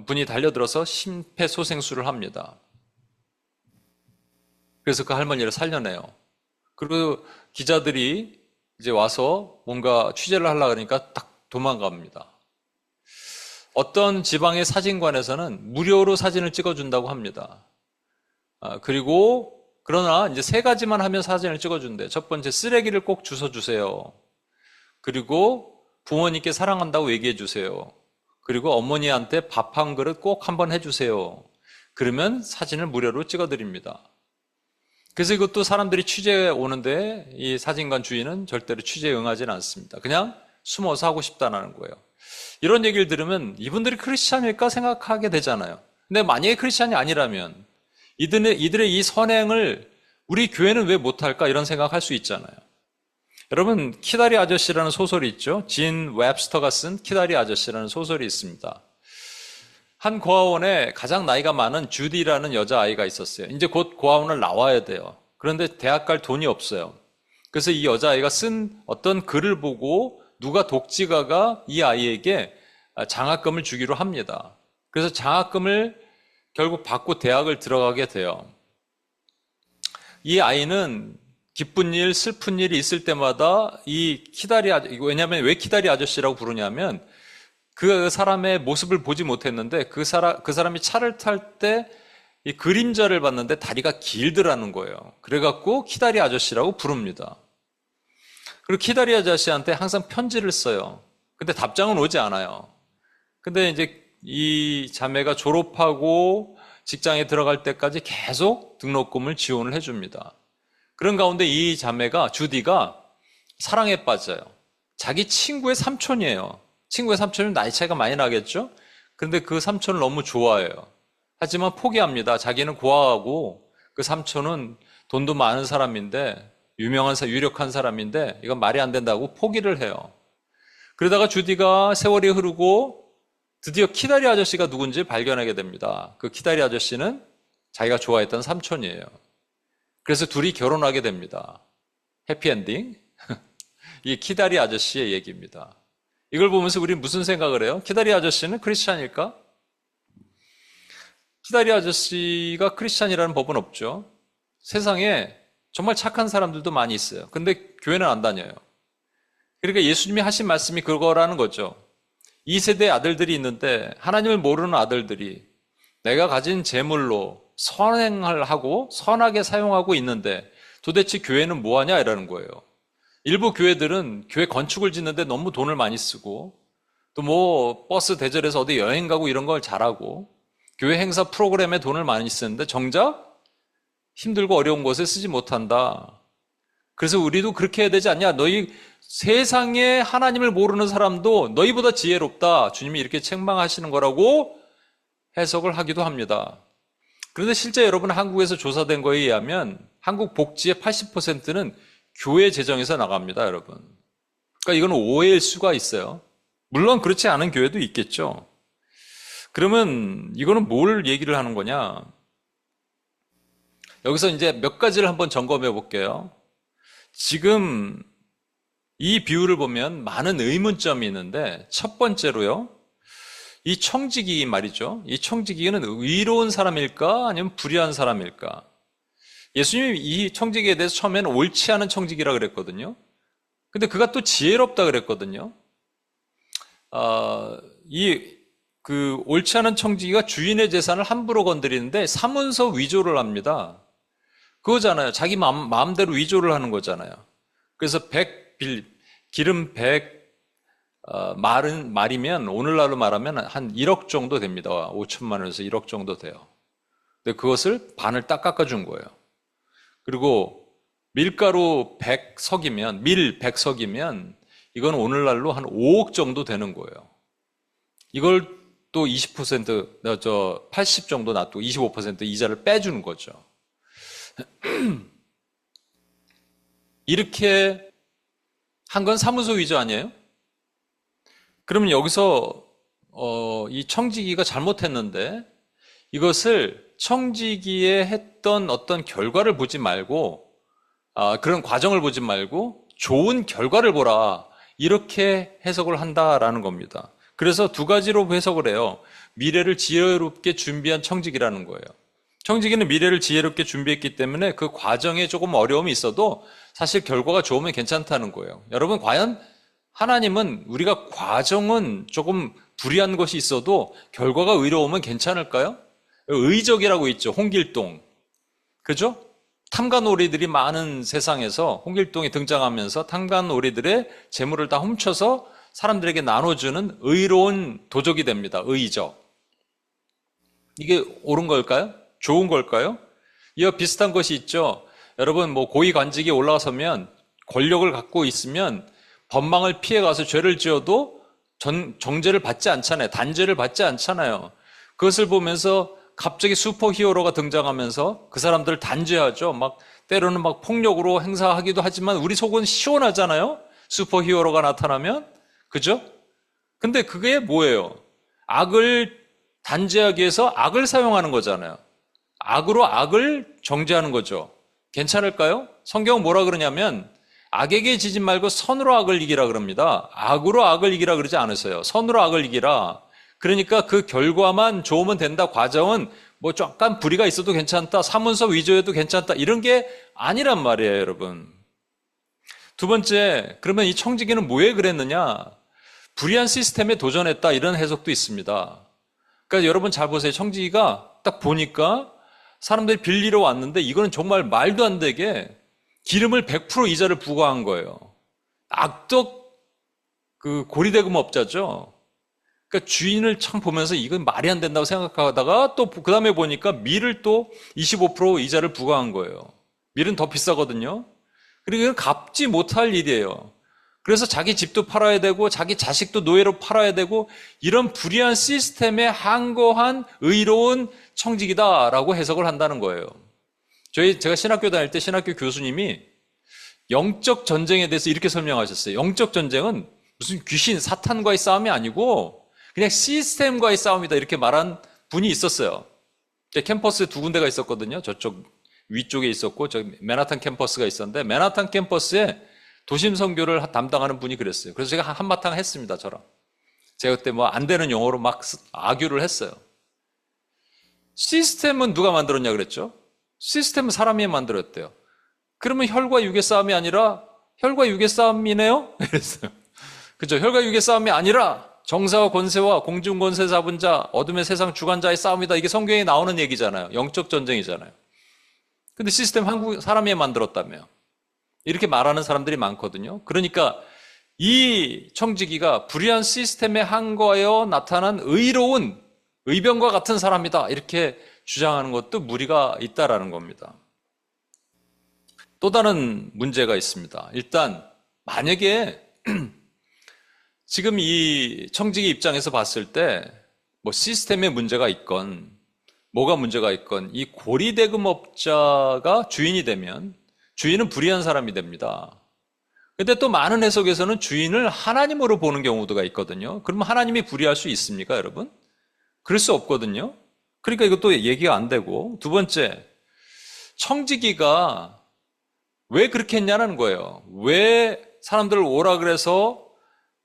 분이 달려들어서 심폐소생술을 합니다. 그래서 그 할머니를 살려내요. 그리고 기자들이 이제 와서 뭔가 취재를 하려고 하니까 딱 도망갑니다. 어떤 지방의 사진관에서는 무료로 사진을 찍어준다고 합니다. 그러나 이제 3가지만 하면 사진을 찍어준대요. 첫 번째, 쓰레기를 꼭 주워주세요. 그리고 부모님께 사랑한다고 얘기해 주세요. 그리고 어머니한테 밥 한 그릇 꼭 한번 해주세요. 그러면 사진을 무료로 찍어드립니다. 그래서 이것도 사람들이 취재에 오는데 이 사진관 주인은 절대로 취재에 응하지는 않습니다. 그냥 숨어서 하고 싶다는 거예요. 이런 얘기를 들으면 이분들이 크리스찬일까 생각하게 되잖아요. 근데 만약에 크리스찬이 아니라면 이들의 이 선행을 우리 교회는 왜 못할까 이런 생각할 수 있잖아요. 여러분, 키다리 아저씨라는 소설이 있죠. 진 웹스터가 쓴 키다리 아저씨라는 소설이 있습니다. 한 고아원에 가장 나이가 많은 주디라는 여자아이가 있었어요. 이제 곧 고아원을 나와야 돼요. 그런데 대학 갈 돈이 없어요. 그래서 이 여자아이가 쓴 어떤 글을 보고 누가 독지가가 이 아이에게 장학금을 주기로 합니다. 그래서 장학금을 결국 받고 대학을 들어가게 돼요. 이 아이는 기쁜 일, 슬픈 일이 있을 때마다 왜냐하면 왜 키다리 아저씨라고 부르냐면 그 사람의 모습을 보지 못했는데 그 사람이 차를 탈 때 이 그림자를 봤는데 다리가 길더라는 거예요. 그래갖고 키다리 아저씨라고 부릅니다. 그리고 키다리 아저씨한테 항상 편지를 써요. 근데 답장은 오지 않아요. 근데 이제 이 자매가 졸업하고 직장에 들어갈 때까지 계속 등록금을 지원을 해줍니다. 그런 가운데 이 자매가, 주디가 사랑에 빠져요. 자기 친구의 삼촌이에요. 친구의 삼촌은 나이 차이가 많이 나겠죠? 근데 그 삼촌을 너무 좋아해요. 하지만 포기합니다. 자기는 고아하고 그 삼촌은 돈도 많은 사람인데 유력한 사람인데 이건 말이 안 된다고 포기를 해요. 그러다가 주디가 세월이 흐르고 드디어 키다리 아저씨가 누군지 발견하게 됩니다. 그 키다리 아저씨는 자기가 좋아했던 삼촌이에요. 그래서 둘이 결혼하게 됩니다. 해피엔딩. 이 키다리 아저씨의 얘기입니다. 이걸 보면서 우리 무슨 생각을 해요? 키다리 아저씨는 크리스찬일까? 키다리 아저씨가 크리스찬이라는 법은 없죠. 세상에 정말 착한 사람들도 많이 있어요. 근데 교회는 안 다녀요. 그러니까 예수님이 하신 말씀이 그거라는 거죠. 이 세대의 아들들이 있는데 하나님을 모르는 아들들이 내가 가진 재물로 선행을 하고 선하게 사용하고 있는데 도대체 교회는 뭐하냐 이라는 거예요. 일부 교회들은 교회 건축을 짓는데 너무 돈을 많이 쓰고 또 뭐 버스 대절해서 어디 여행 가고 이런 걸 잘하고 교회 행사 프로그램에 돈을 많이 쓰는데 정작 힘들고 어려운 곳에 쓰지 못한다. 그래서 우리도 그렇게 해야 되지 않냐? 너희 세상에 하나님을 모르는 사람도 너희보다 지혜롭다. 주님이 이렇게 책망하시는 거라고 해석을 하기도 합니다. 그런데 실제 여러분 한국에서 조사된 거에 의하면 한국 복지의 80%는 교회 재정에서 나갑니다, 여러분. 그러니까 이건 오해일 수가 있어요. 물론 그렇지 않은 교회도 있겠죠. 그러면 이거는 뭘 얘기를 하는 거냐? 여기서 이제 몇 가지를 한번 점검해 볼게요. 지금 이 비유를 보면 많은 의문점이 있는데 첫 번째로요. 이 청지기 말이죠. 이 청지기는 의로운 사람일까 아니면 불의한 사람일까? 예수님이 이 청지기에 대해서 처음에는 옳지 않은 청지기라 그랬거든요. 근데 그가 또 지혜롭다 그랬거든요. 옳지 않은 청지기가 주인의 재산을 함부로 건드리는데 사문서 위조를 합니다. 그거잖아요. 자기 마음대로 위조를 하는 거잖아요. 그래서 기름 100 말이면 오늘날로 말하면 한 1억 정도 됩니다. 5천만 원에서 1억 정도 돼요. 근데 그것을 반을 딱 깎아준 거예요. 그리고 밀가루 100석이면 밀 100석이면 이건 오늘날로 한 5억 정도 되는 거예요. 이걸 또 20% 80 정도 놔두고 25% 이자를 빼주는 거죠. 이렇게 한 건 사무소 위조 아니에요? 그러면 여기서 이 청지기가 잘못했는데 이것을 청지기에 했던 어떤 결과를 보지 말고 그런 과정을 보지 말고 좋은 결과를 보라 이렇게 해석을 한다라는 겁니다. 그래서 두 가지로 해석을 해요. 미래를 지혜롭게 준비한 청지기라는 거예요. 청지기는 미래를 지혜롭게 준비했기 때문에 그 과정에 조금 어려움이 있어도 사실 결과가 좋으면 괜찮다는 거예요. 여러분 과연 하나님은 우리가 과정은 조금 불이한 것이 있어도 결과가 의로우면 괜찮을까요? 의적이라고 있죠. 홍길동. 그죠? 탐관오리들이 많은 세상에서 홍길동이 등장하면서 탐관오리들의 재물을 다 훔쳐서 사람들에게 나눠주는 의로운 도적이 됩니다. 의적. 이게 옳은 걸까요? 좋은 걸까요? 이와 비슷한 것이 있죠. 여러분 뭐 고위관직에 올라서면 권력을 갖고 있으면 법망을 피해가서 죄를 지어도 정죄를 받지 않잖아요. 단죄를 받지 않잖아요. 그것을 보면서 갑자기 슈퍼히어로가 등장하면서 그 사람들을 단죄하죠. 막 때로는 막 폭력으로 행사하기도 하지만 우리 속은 시원하잖아요. 슈퍼히어로가 나타나면. 그죠? 근데 그게 뭐예요? 악을 단죄하기 위해서 악을 사용하는 거잖아요. 악으로 악을 정죄하는 거죠. 괜찮을까요? 성경은 뭐라 그러냐면 악에게 지지 말고 선으로 악을 이기라 그럽니다. 악으로 악을 이기라 그러지 않으세요. 선으로 악을 이기라. 그러니까 그 결과만 좋으면 된다. 과정은 뭐 약간 불의가 있어도 괜찮다. 사문서 위조해도 괜찮다. 이런 게 아니란 말이에요, 여러분. 두 번째, 그러면 이 청지기는 뭐에 그랬느냐? 불의한 시스템에 도전했다. 이런 해석도 있습니다. 그러니까 여러분 잘 보세요. 청지기가 딱 보니까 사람들이 빌리러 왔는데 이거는 정말 말도 안 되게 기름을 100% 이자를 부과한 거예요. 악덕 고리대금업자죠. 그러니까 주인을 참 보면서 이건 말이 안 된다고 생각하다가 또 그 다음에 보니까 밀을 또 25% 이자를 부과한 거예요. 밀은 더 비싸거든요. 그리고 이건 갚지 못할 일이에요. 그래서 자기 집도 팔아야 되고 자기 자식도 노예로 팔아야 되고 이런 불의한 시스템에 항거한 의로운 청지기다라고 해석을 한다는 거예요. 제가 신학교 다닐 때 신학교 교수님이 영적 전쟁에 대해서 이렇게 설명하셨어요. 영적 전쟁은 무슨 귀신, 사탄과의 싸움이 아니고 그냥 시스템과의 싸움이다 이렇게 말한 분이 있었어요. 제 캠퍼스에 두 군데가 있었거든요. 저쪽 위쪽에 있었고 저 맨하탄 캠퍼스가 있었는데 맨하탄 캠퍼스에 도심 선교를 담당하는 분이 그랬어요. 그래서 제가 한바탕 했습니다. 저랑. 제가 그때 뭐 안 되는 용어로 막 아규를 했어요. 시스템은 누가 만들었냐 그랬죠? 시스템은 사람이 만들었대요. 그러면 혈과 육의 싸움이 아니라 혈과 육의 싸움이네요? 그랬어요. 그죠? 혈과 육의 싸움이 아니라 정사와 권세와 공중 권세 잡은 자, 어둠의 세상 주관자의 싸움이다. 이게 성경에 나오는 얘기잖아요. 영적 전쟁이잖아요. 근데 시스템 한국 사람이 만들었다며. 이렇게 말하는 사람들이 많거든요. 그러니까 이 청지기가 불의한 시스템에 한거하여 나타난 의로운 의병과 같은 사람이다. 이렇게 주장하는 것도 무리가 있다라는 겁니다. 또 다른 문제가 있습니다. 일단 만약에 지금 이 청지기 입장에서 봤을 때 뭐 시스템에 문제가 있건 뭐가 문제가 있건 이 고리대금업자가 주인이 되면 주인은 불의한 사람이 됩니다. 근데 또 많은 해석에서는 주인을 하나님으로 보는 경우가 있거든요. 그러면 하나님이 불의할 수 있습니까, 여러분? 그럴 수 없거든요. 그러니까 이것도 얘기가 안 되고, 두 번째, 청지기가 왜 그렇게 했냐는 거예요. 왜 사람들을 오라 그래서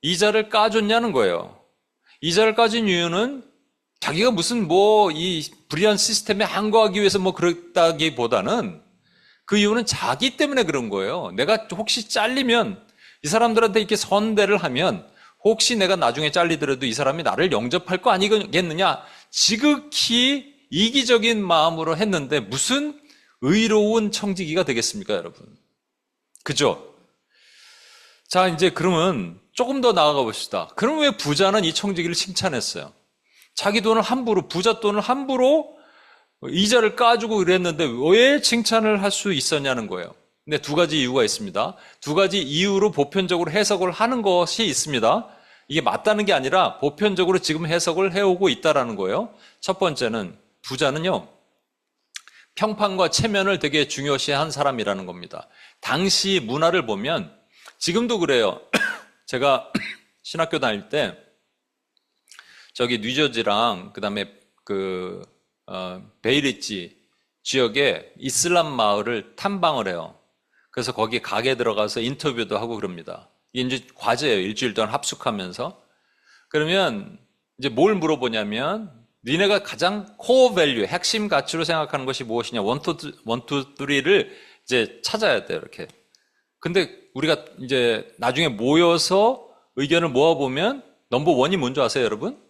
이자를 까줬냐는 거예요. 이자를 까준 이유는 자기가 무슨 이 불의한 시스템에 항거하기 위해서 그랬다기보다는 그 이유는 자기 때문에 그런 거예요. 내가 혹시 잘리면 이 사람들한테 이렇게 선대를 하면 혹시 내가 나중에 잘리더라도 이 사람이 나를 영접할 거 아니겠느냐. 지극히 이기적인 마음으로 했는데 무슨 의로운 청지기가 되겠습니까, 여러분? 그죠? 자, 이제 그러면 조금 더 나아가 봅시다. 그럼 왜 부자는 이 청지기를 칭찬했어요? 자기 돈을 함부로, 부자 돈을 함부로 이자를 까주고 그랬는데 왜 칭찬을 할 수 있었냐는 거예요. 근데 두 가지 이유가 있습니다. 두 가지 이유로 보편적으로 해석을 하는 것이 있습니다. 이게 맞다는 게 아니라 보편적으로 지금 해석을 해오고 있다는 거예요. 첫 번째는 부자는요, 평판과 체면을 되게 중요시한 사람이라는 겁니다. 당시 문화를 보면 지금도 그래요. 제가 신학교 다닐 때 저기 뉴저지랑 그다음에 베이리지 지역에 이슬람 마을을 탐방을 해요. 그래서 거기 가게 들어가서 인터뷰도 하고 그럽니다. 이게 이제 과제예요. 일주일 동안 합숙하면서. 그러면 이제 뭘 물어보냐면 니네가 가장 코어 밸류, 핵심 가치로 생각하는 것이 무엇이냐. 1, 2, 3를 이제 찾아야 돼요. 이렇게. 근데 우리가 이제 나중에 모여서 의견을 모아보면 넘버 원이 뭔지 아세요, 여러분?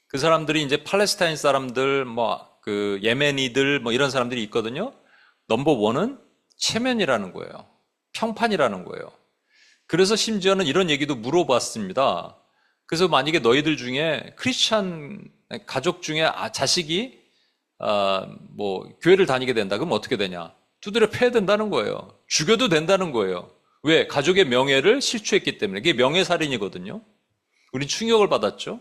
그 사람들이 이제 팔레스타인 사람들, 예멘이들, 이런 사람들이 있거든요. 넘버 원은 체면이라는 거예요. 평판이라는 거예요. 그래서 심지어는 이런 얘기도 물어봤습니다. 그래서 만약에 너희들 중에 크리스찬 가족 중에 자식이 교회를 다니게 된다. 그럼 어떻게 되냐? 두드려 패야 된다는 거예요. 죽여도 된다는 거예요. 왜? 가족의 명예를 실추했기 때문에. 이게 명예살인이거든요. 우린 충격을 받았죠.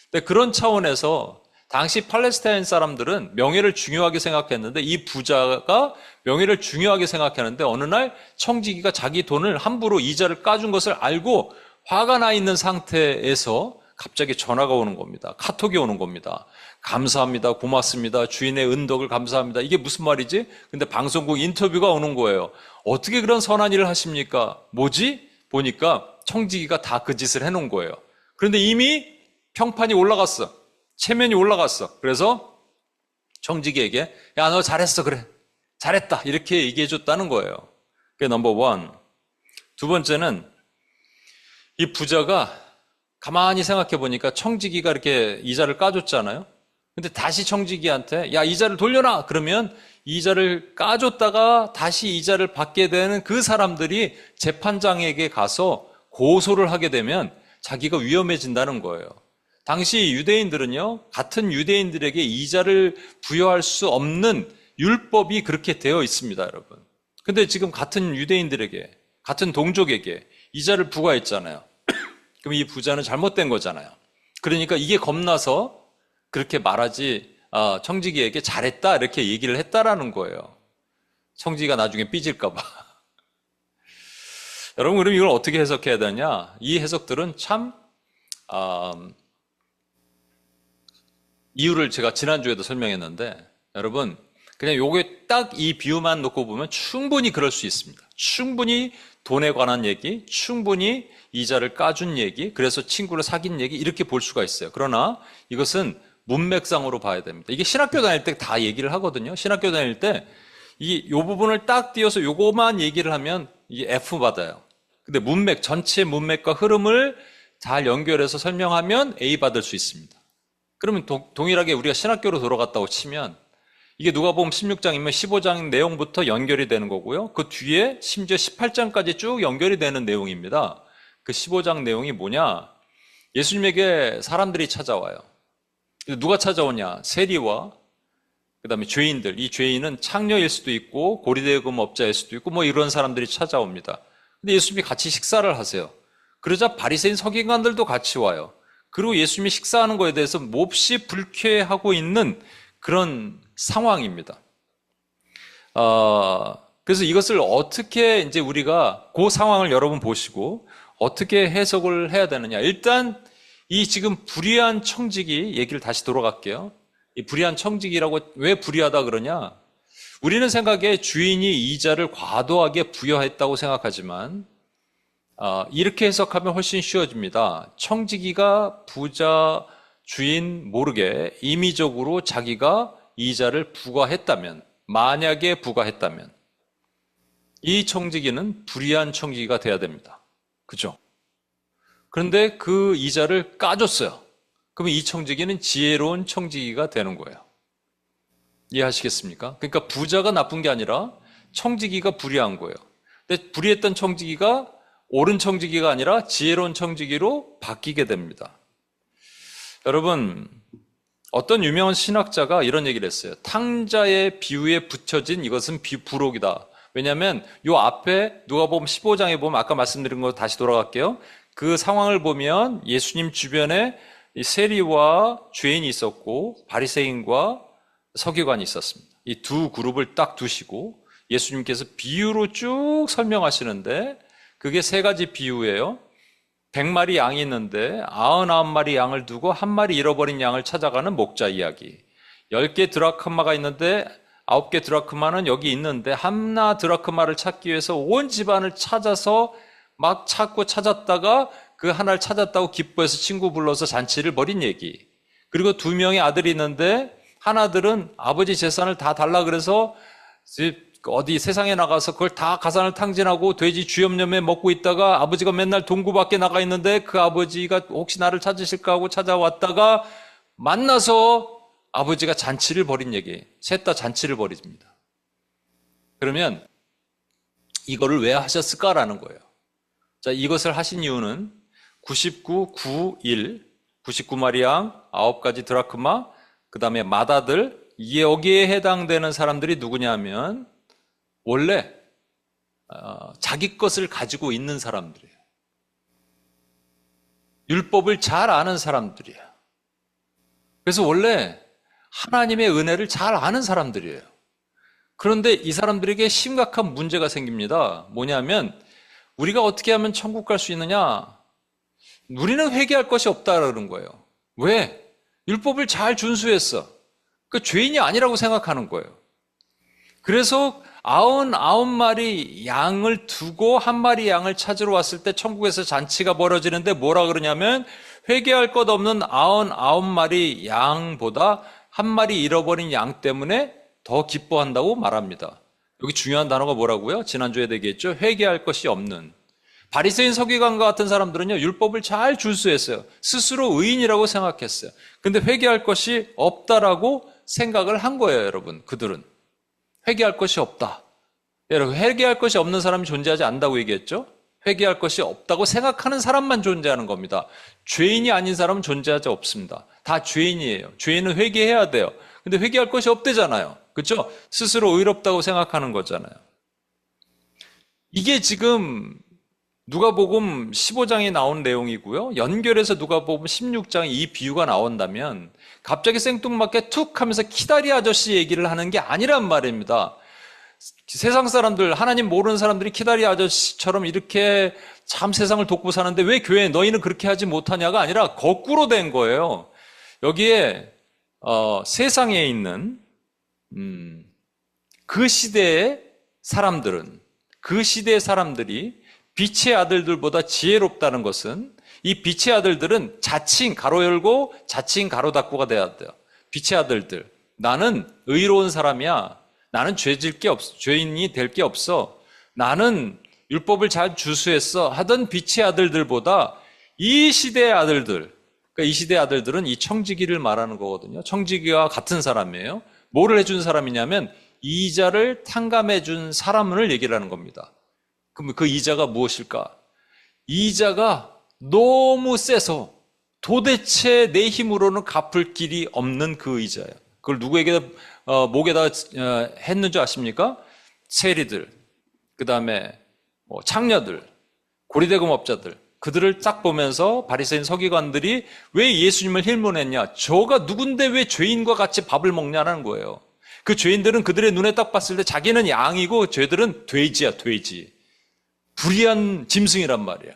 근데 그런 차원에서 당시 팔레스타인 사람들은 명예를 중요하게 생각했는데 이 부자가 명예를 중요하게 생각했는데 어느 날 청지기가 자기 돈을 함부로 이자를 까준 것을 알고 화가 나 있는 상태에서 갑자기 전화가 오는 겁니다. 카톡이 오는 겁니다. 감사합니다. 고맙습니다. 주인의 은덕을 감사합니다. 이게 무슨 말이지? 근데 방송국 인터뷰가 오는 거예요. 어떻게 그런 선한 일을 하십니까? 뭐지? 보니까 청지기가 다 그 짓을 해놓은 거예요. 그런데 이미 평판이 올라갔어. 체면이 올라갔어. 그래서 청지기에게 야, 너 잘했어. 그래. 잘했다. 이렇게 얘기해줬다는 거예요. 그게 넘버 원. 두 번째는 이 부자가 가만히 생각해 보니까 청지기가 이렇게 이자를 까줬잖아요. 근데 다시 청지기한테 야, 이자를 돌려놔. 그러면 이자를 까줬다가 다시 이자를 받게 되는 그 사람들이 재판장에게 가서 고소를 하게 되면 자기가 위험해진다는 거예요. 당시 유대인들은요, 같은 유대인들에게 이자를 부여할 수 없는 율법이 그렇게 되어 있습니다, 여러분. 근데 지금 같은 유대인들에게, 같은 동족에게 이자를 부과했잖아요. 그럼 이 부자는 잘못된 거잖아요. 그러니까 이게 겁나서 그렇게 말하지, 청지기에게 잘했다, 이렇게 얘기를 했다라는 거예요. 청지기가 나중에 삐질까봐. 여러분, 그럼 이걸 어떻게 해석해야 되냐? 이 해석들은 참, 이유를 제가 지난주에도 설명했는데, 여러분, 그냥 요게 딱 이 비유만 놓고 보면 충분히 그럴 수 있습니다. 충분히 돈에 관한 얘기, 충분히 이자를 까준 얘기, 그래서 친구를 사귄 얘기, 이렇게 볼 수가 있어요. 그러나 이것은 문맥상으로 봐야 됩니다. 이게 신학교 다닐 때 다 얘기를 하거든요. 신학교 다닐 때 요 부분을 딱 띄어서 요거만 얘기를 하면 이게 F 받아요. 근데 전체 문맥과 흐름을 잘 연결해서 설명하면 A 받을 수 있습니다. 그러면 동일하게 우리가 신학교로 돌아갔다고 치면 이게 누가복음 16장이면 15장 내용부터 연결이 되는 거고요. 그 뒤에 심지어 18장까지 쭉 연결이 되는 내용입니다. 그 15장 내용이 뭐냐? 예수님에게 사람들이 찾아와요. 누가 찾아오냐? 세리와 그 다음에 죄인들. 이 죄인은 창녀일 수도 있고 고리대금업자일 수도 있고 뭐 이런 사람들이 찾아옵니다. 근데 예수님이 같이 식사를 하세요. 그러자 바리새인 서기관들도 같이 와요. 그리고 예수님이 식사하는 거에 대해서 몹시 불쾌하고 있는 그런 상황입니다. 그래서 이것을 어떻게 이제 우리가 그 상황을 여러분 보시고 어떻게 해석을 해야 되느냐. 일단 이 지금 불의한 청지기 얘기를 다시 돌아갈게요. 이 불의한 청지기라고 왜 불의하다 그러냐? 우리는 생각에 주인이 이자를 과도하게 부여했다고 생각하지만 이렇게 해석하면 훨씬 쉬워집니다. 청지기가 부자 주인 모르게 임의적으로 자기가 이자를 부과했다면, 만약에 부과했다면 이 청지기는 불의한 청지기가 돼야 됩니다. 그죠? 그런데 그 이자를 까줬어요. 그러면 이 청지기는 지혜로운 청지기가 되는 거예요. 이해하시겠습니까? 그러니까 부자가 나쁜 게 아니라 청지기가 불의한 거예요. 근데 불의했던 청지기가 옳은 청지기가 아니라 지혜로운 청지기로 바뀌게 됩니다. 여러분, 어떤 유명한 신학자가 이런 얘기를 했어요. 탕자의 비유에 붙여진 이것은 부록이다. 왜냐하면 요 앞에 누가복음 15장에 보면 아까 말씀드린 거 다시 돌아갈게요. 그 상황을 보면 예수님 주변에 이 세리와 죄인이 있었고 바리새인과 서기관이 있었습니다. 이 두 그룹을 딱 두시고 예수님께서 비유로 쭉 설명하시는데 그게 세 가지 비유예요. 100마리 양이 있는데 99마리 양을 두고 한 마리 잃어버린 양을 찾아가는 목자 이야기. 10개 드라크마가 있는데 9개 드라크마는 여기 있는데 하나 드라크마를 찾기 위해서 온 집안을 찾아서 막 찾고 찾았다가 그 하나를 찾았다고 기뻐해서 친구 불러서 잔치를 벌인 얘기. 그리고 2명의 아들이 있는데 하나들은 아버지 재산을 다 달라 그래서 어디 세상에 나가서 그걸 다 가산을 탕진하고 돼지 쥐염염에 먹고 있다가 아버지가 맨날 동구 밖에 나가 있는데 그 아버지가 혹시 나를 찾으실까 하고 찾아왔다가 만나서 아버지가 잔치를 벌인 얘기. 셋 다 잔치를 벌입니다. 그러면 이거를 왜 하셨을까라는 거예요. 자, 이것을 하신 이유는 99, 9, 1, 99마리 양, 9가지 드라크마, 그 다음에 마다들, 여기에 해당되는 사람들이 누구냐면 원래 자기 것을 가지고 있는 사람들이에요. 율법을 잘 아는 사람들이에요. 그래서 원래 하나님의 은혜를 잘 아는 사람들이에요. 그런데 이 사람들에게 심각한 문제가 생깁니다. 뭐냐면 우리가 어떻게 하면 천국 갈 수 있느냐? 우리는 회개할 것이 없다라는 거예요. 왜? 율법을 잘 준수했어. 그 죄인이 아니라고 생각하는 거예요. 그래서 99마리 양을 두고 한 마리 양을 찾으러 왔을 때 천국에서 잔치가 벌어지는데 뭐라 그러냐면 회개할 것 없는 99마리 양보다 한 마리 잃어버린 양 때문에 더 기뻐한다고 말합니다. 여기 중요한 단어가 뭐라고요? 지난주에 얘기했죠. 회개할 것이 없는. 바리새인 서기관과 같은 사람들은요, 율법을 잘 준수했어요. 스스로 의인이라고 생각했어요. 근데 회개할 것이 없다라고 생각을 한 거예요, 여러분. 그들은. 회개할 것이 없다. 여러분, 회개할 것이 없는 사람이 존재하지 않는다고 얘기했죠? 회개할 것이 없다고 생각하는 사람만 존재하는 겁니다. 죄인이 아닌 사람은 존재하지 없습니다. 다 죄인이에요. 죄인은 회개해야 돼요. 근데 회개할 것이 없대잖아요. 그렇죠? 스스로 의롭다고 생각하는 거잖아요. 이게 지금 누가복음 15장에 나온 내용이고요. 연결해서 누가복음 16장에 이 비유가 나온다면 갑자기 생뚱맞게 툭 하면서 키다리 아저씨 얘기를 하는 게 아니란 말입니다. 세상 사람들, 하나님 모르는 사람들이 키다리 아저씨처럼 이렇게 참 세상을 돕고 사는데 왜 교회에 너희는 그렇게 하지 못하냐가 아니라 거꾸로 된 거예요. 여기에 세상에 있는 그 시대의 사람들은, 그 시대의 사람들이 빛의 아들들보다 지혜롭다는 것은 이 빛의 아들들은 자칭 가로 열고 자칭 가로 닫고가 돼야 돼요. 빛의 아들들, 나는 의로운 사람이야. 나는 죄질 게 없어. 죄인이 될 게 없어. 나는 율법을 잘 주수했어. 하던 빛의 아들들보다 이 시대의 아들들, 그러니까 이 시대의 아들들은 이 청지기를 말하는 거거든요. 청지기와 같은 사람이에요. 뭐를 해준 사람이냐면 이자를 탕감해 준 사람을 얘기를 하는 겁니다. 그럼 그 이자가 무엇일까? 이자가 너무 세서 도대체 내 힘으로는 갚을 길이 없는 그 이자예요. 그걸 누구에게 목에다 했는 줄 아십니까? 세리들, 그 다음에 창녀들, 고리대금업자들, 그들을 딱 보면서 바리새인 서기관들이 왜 예수님을 힐문했냐? 저가 누군데 왜 죄인과 같이 밥을 먹냐는 거예요. 그 죄인들은 그들의 눈에 딱 봤을 때 자기는 양이고 죄들은 돼지야, 돼지. 불의한 짐승이란 말이야.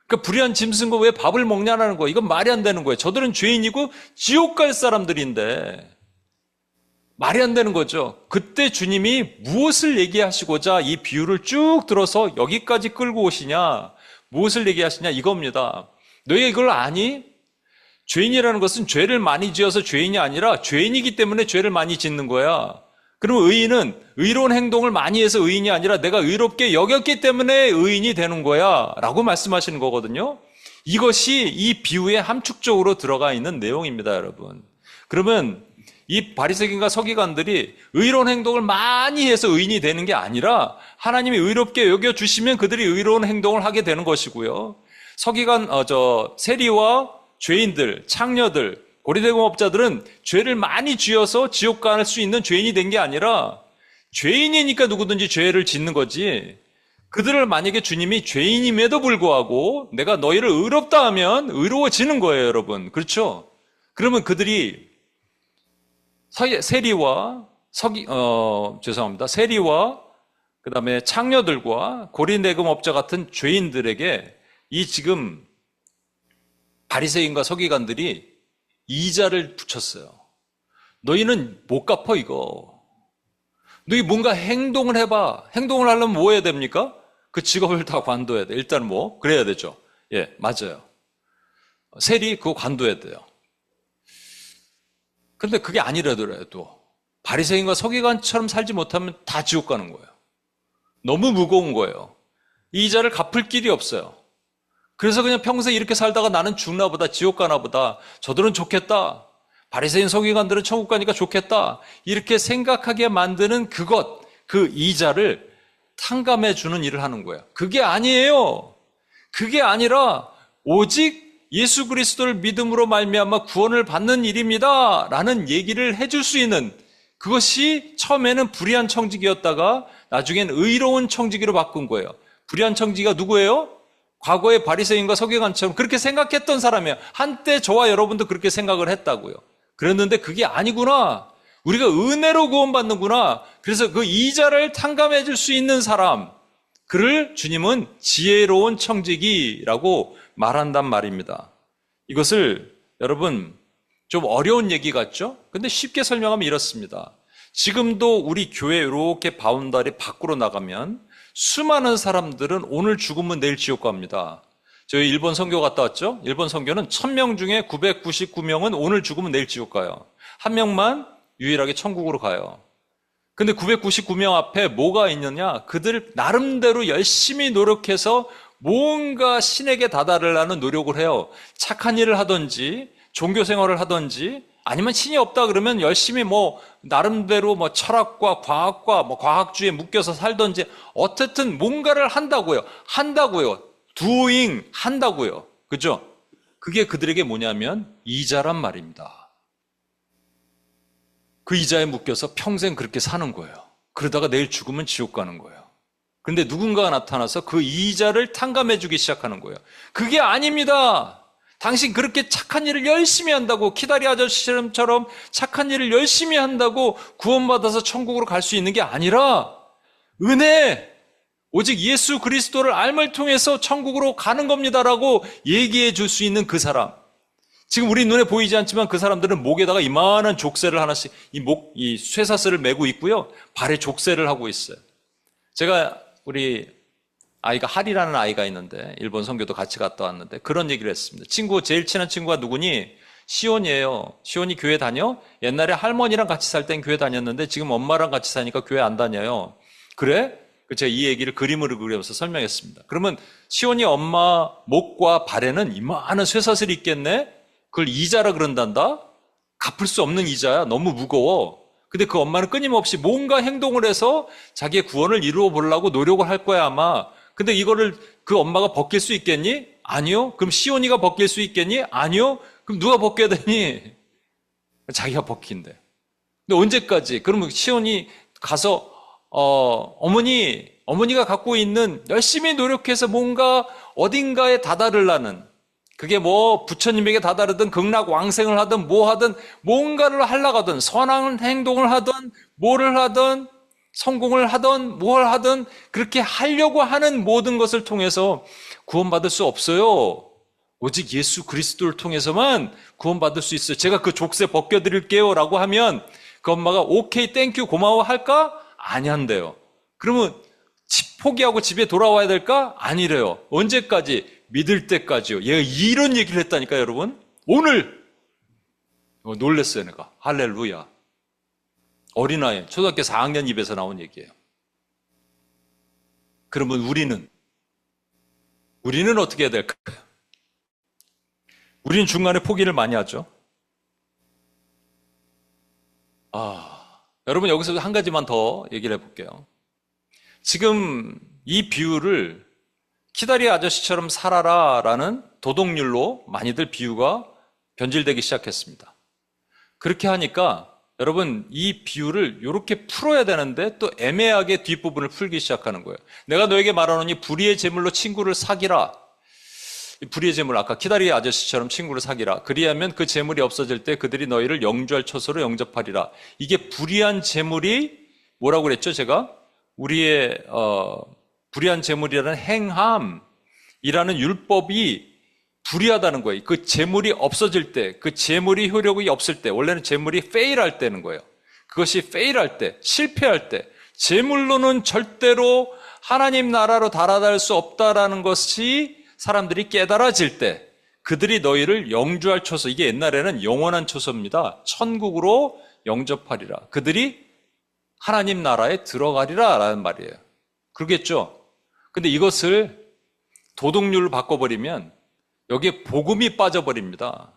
그러니까 불의한 짐승과 왜 밥을 먹냐는 거예요. 이건 말이 안 되는 거예요. 저들은 죄인이고 지옥 갈 사람들인데 말이 안 되는 거죠. 그때 주님이 무엇을 얘기하시고자 이 비유를 쭉 들어서 여기까지 끌고 오시냐? 무엇을 얘기하시냐? 이겁니다. 너희가 이걸 아니? 죄인이라는 것은 죄를 많이 지어서 죄인이 아니라 죄인이기 때문에 죄를 많이 짓는 거야. 그럼 의인은 의로운 행동을 많이 해서 의인이 아니라 내가 의롭게 여겼기 때문에 의인이 되는 거야 라고 말씀하시는 거거든요. 이것이 이 비유에 함축적으로 들어가 있는 내용입니다, 여러분. 그러면 이 바리새인과 서기관들이 의로운 행동을 많이 해서 의인이 되는 게 아니라 하나님이 의롭게 여겨주시면 그들이 의로운 행동을 하게 되는 것이고요. 세리와 죄인들, 창녀들, 고리대금업자들은 죄를 많이 지어서 지옥 갈 수 있는 죄인이 된 게 아니라 죄인이니까 누구든지 죄를 짓는 거지. 그들을 만약에 주님이 죄인임에도 불구하고 내가 너희를 의롭다 하면 의로워지는 거예요, 여러분. 그렇죠? 그러면 그들이 세리와 그다음에 창녀들과 고리대금업자 같은 죄인들에게 이 지금 바리새인과 서기관들이 이자를 붙였어요. 너희는 못 갚아 이거. 너희 뭔가 행동을 해봐. 행동을 하려면 뭐 해야 됩니까? 그 직업을 다 관둬야 돼. 일단 그래야 되죠. 예, 맞아요. 세리 그거 관둬야 돼요. 그런데 그게 아니라더라도 바리새인과 서기관처럼 살지 못하면 다 지옥 가는 거예요. 너무 무거운 거예요. 이 이자를 갚을 길이 없어요. 그래서 그냥 평생 이렇게 살다가 나는 죽나 보다, 지옥 가나 보다, 저들은 좋겠다, 바리새인 서기관들은 천국 가니까 좋겠다, 이렇게 생각하게 만드는 그 이자를 탕감해 주는 일을 하는 거예요. 그게 아니에요. 그게 아니라 오직 예수 그리스도를 믿음으로 말미암아 구원을 받는 일입니다 라는 얘기를 해줄 수 있는, 그것이 처음에는 불의한 청지기였다가 나중엔 의로운 청지기로 바꾼 거예요. 불의한 청지기가 누구예요? 과거의 바리새인과 서기관처럼 그렇게 생각했던 사람이에요. 한때 저와 여러분도 그렇게 생각을 했다고요. 그랬는데 그게 아니구나. 우리가 은혜로 구원받는구나. 그래서 그 이자를 탕감해 줄 수 있는 사람, 그를 주님은 지혜로운 청지기라고 말한단 말입니다. 이것을 여러분 좀 어려운 얘기 같죠? 근데 쉽게 설명하면 이렇습니다. 지금도 우리 교회 이렇게 바운다리 밖으로 나가면 수많은 사람들은 오늘 죽으면 내일 지옥 갑니다. 저희 일본 선교 갔다 왔죠? 일본 선교는 1000명 중에 999명은 오늘 죽으면 내일 지옥 가요. 한 명만 유일하게 천국으로 가요. 근데 999명 앞에 뭐가 있느냐? 그들 나름대로 열심히 노력해서 뭔가 신에게 다다르려는 노력을 해요. 착한 일을 하든지 종교 생활을 하든지 아니면 신이 없다 그러면 열심히 나름대로 철학과 과학과 과학주의에 묶여서 살든지 어쨌든 뭔가를 한다고요. doing 한다고요. 그죠? 그게 그들에게 뭐냐면 이자란 말입니다. 그 이자에 묶여서 평생 그렇게 사는 거예요. 그러다가 내일 죽으면 지옥 가는 거예요. 그런데 누군가가 나타나서 그 이자를 탕감해 주기 시작하는 거예요. 그게 아닙니다. 당신 그렇게 착한 일을 열심히 한다고, 키다리 아저씨처럼 착한 일을 열심히 한다고 구원받아서 천국으로 갈 수 있는 게 아니라 은혜, 오직 예수 그리스도를 알을 통해서 천국으로 가는 겁니다라고 얘기해 줄 수 있는 그 사람. 지금 우리 눈에 보이지 않지만 그 사람들은 목에다가 이만한 족쇄를 하나씩 이 쇠사슬을 메고 있고요. 발에 족쇄를 하고 있어요. 제가 우리 아이가 하리라는 아이가 있는데 일본 선교도 같이 갔다 왔는데 그런 얘기를 했습니다. 제일 친한 친구가 누구니? 시온이에요. 시온이 교회 다녀? 옛날에 할머니랑 같이 살 땐 교회 다녔는데 지금 엄마랑 같이 사니까 교회 안 다녀요. 그래? 제가 이 얘기를 그림으로 그려서 설명했습니다. 그러면 시온이 엄마 목과 발에는 이만한 쇠사슬이 있겠네? 그걸 이자라 그런단다? 갚을 수 없는 이자야. 너무 무거워. 근데 그 엄마는 끊임없이 뭔가 행동을 해서 자기의 구원을 이루어 보려고 노력을 할 거야, 아마. 근데 이거를 그 엄마가 벗길 수 있겠니? 아니요. 그럼 시온이가 벗길 수 있겠니? 아니요. 그럼 누가 벗겨야 되니? 자기가 벗긴대. 근데 언제까지? 그러면 시온이 가서 어머니가 갖고 있는 열심히 노력해서 뭔가 어딘가에 다다르려는, 그게 뭐 부처님에게 다다르든 극락왕생을 하든 뭐 하든 뭔가를 하려고 하든 선한 행동을 하든 뭐를 하든 성공을 하든 뭘 하든 그렇게 하려고 하는 모든 것을 통해서 구원받을 수 없어요. 오직 예수 그리스도를 통해서만 구원받을 수 있어요. 제가 그 족쇄 벗겨드릴게요 라고 하면 그 엄마가 오케이 땡큐 고마워 할까? 아니 한대요. 그러면 집 포기하고 집에 돌아와야 될까? 아니래요. 언제까지? 믿을 때까지요. 얘가 이런 얘기를 했다니까요, 여러분. 오늘 놀랬어요, 내가. 할렐루야. 어린아이, 초등학교 4학년 입에서 나온 얘기예요. 그러면 우리는 어떻게 해야 될까요? 우리는 중간에 포기를 많이 하죠. 여러분 여기서 한 가지만 더 얘기를 해볼게요. 지금 이 비유를 키다리 아저씨처럼 살아라 라는 도덕률로 많이들 비유가 변질되기 시작했습니다. 그렇게 하니까 여러분 이 비유를 이렇게 풀어야 되는데 또 애매하게 뒷부분을 풀기 시작하는 거예요. 내가 너에게 말하노니 불의의 제물로 친구를 사기라. 불의의 제물, 아까 키다리 아저씨처럼 친구를 사기라. 그리하면 그 제물이 없어질 때 그들이 너희를 영주할 처소로 영접하리라. 이게 불의한 제물이 뭐라고 그랬죠, 제가? 우리의 불의한 제물이라는 행함이라는 율법이 불의하다는 거예요. 그 제물이 없어질 때, 그 제물이 효력이 없을 때, 원래는 제물이 fail할 때는 거예요. 그것이 fail할 때, 실패할 때, 제물로는 절대로 하나님 나라로 달아날 수 없다라는 것이 사람들이 깨달아질 때 그들이 너희를 영주할 처소, 이게 옛날에는 영원한 처소입니다. 천국으로 영접하리라. 그들이 하나님 나라에 들어가리라 라는 말이에요. 그러겠죠? 근데 이것을 도덕률로 바꿔버리면 여기에 복음이 빠져버립니다.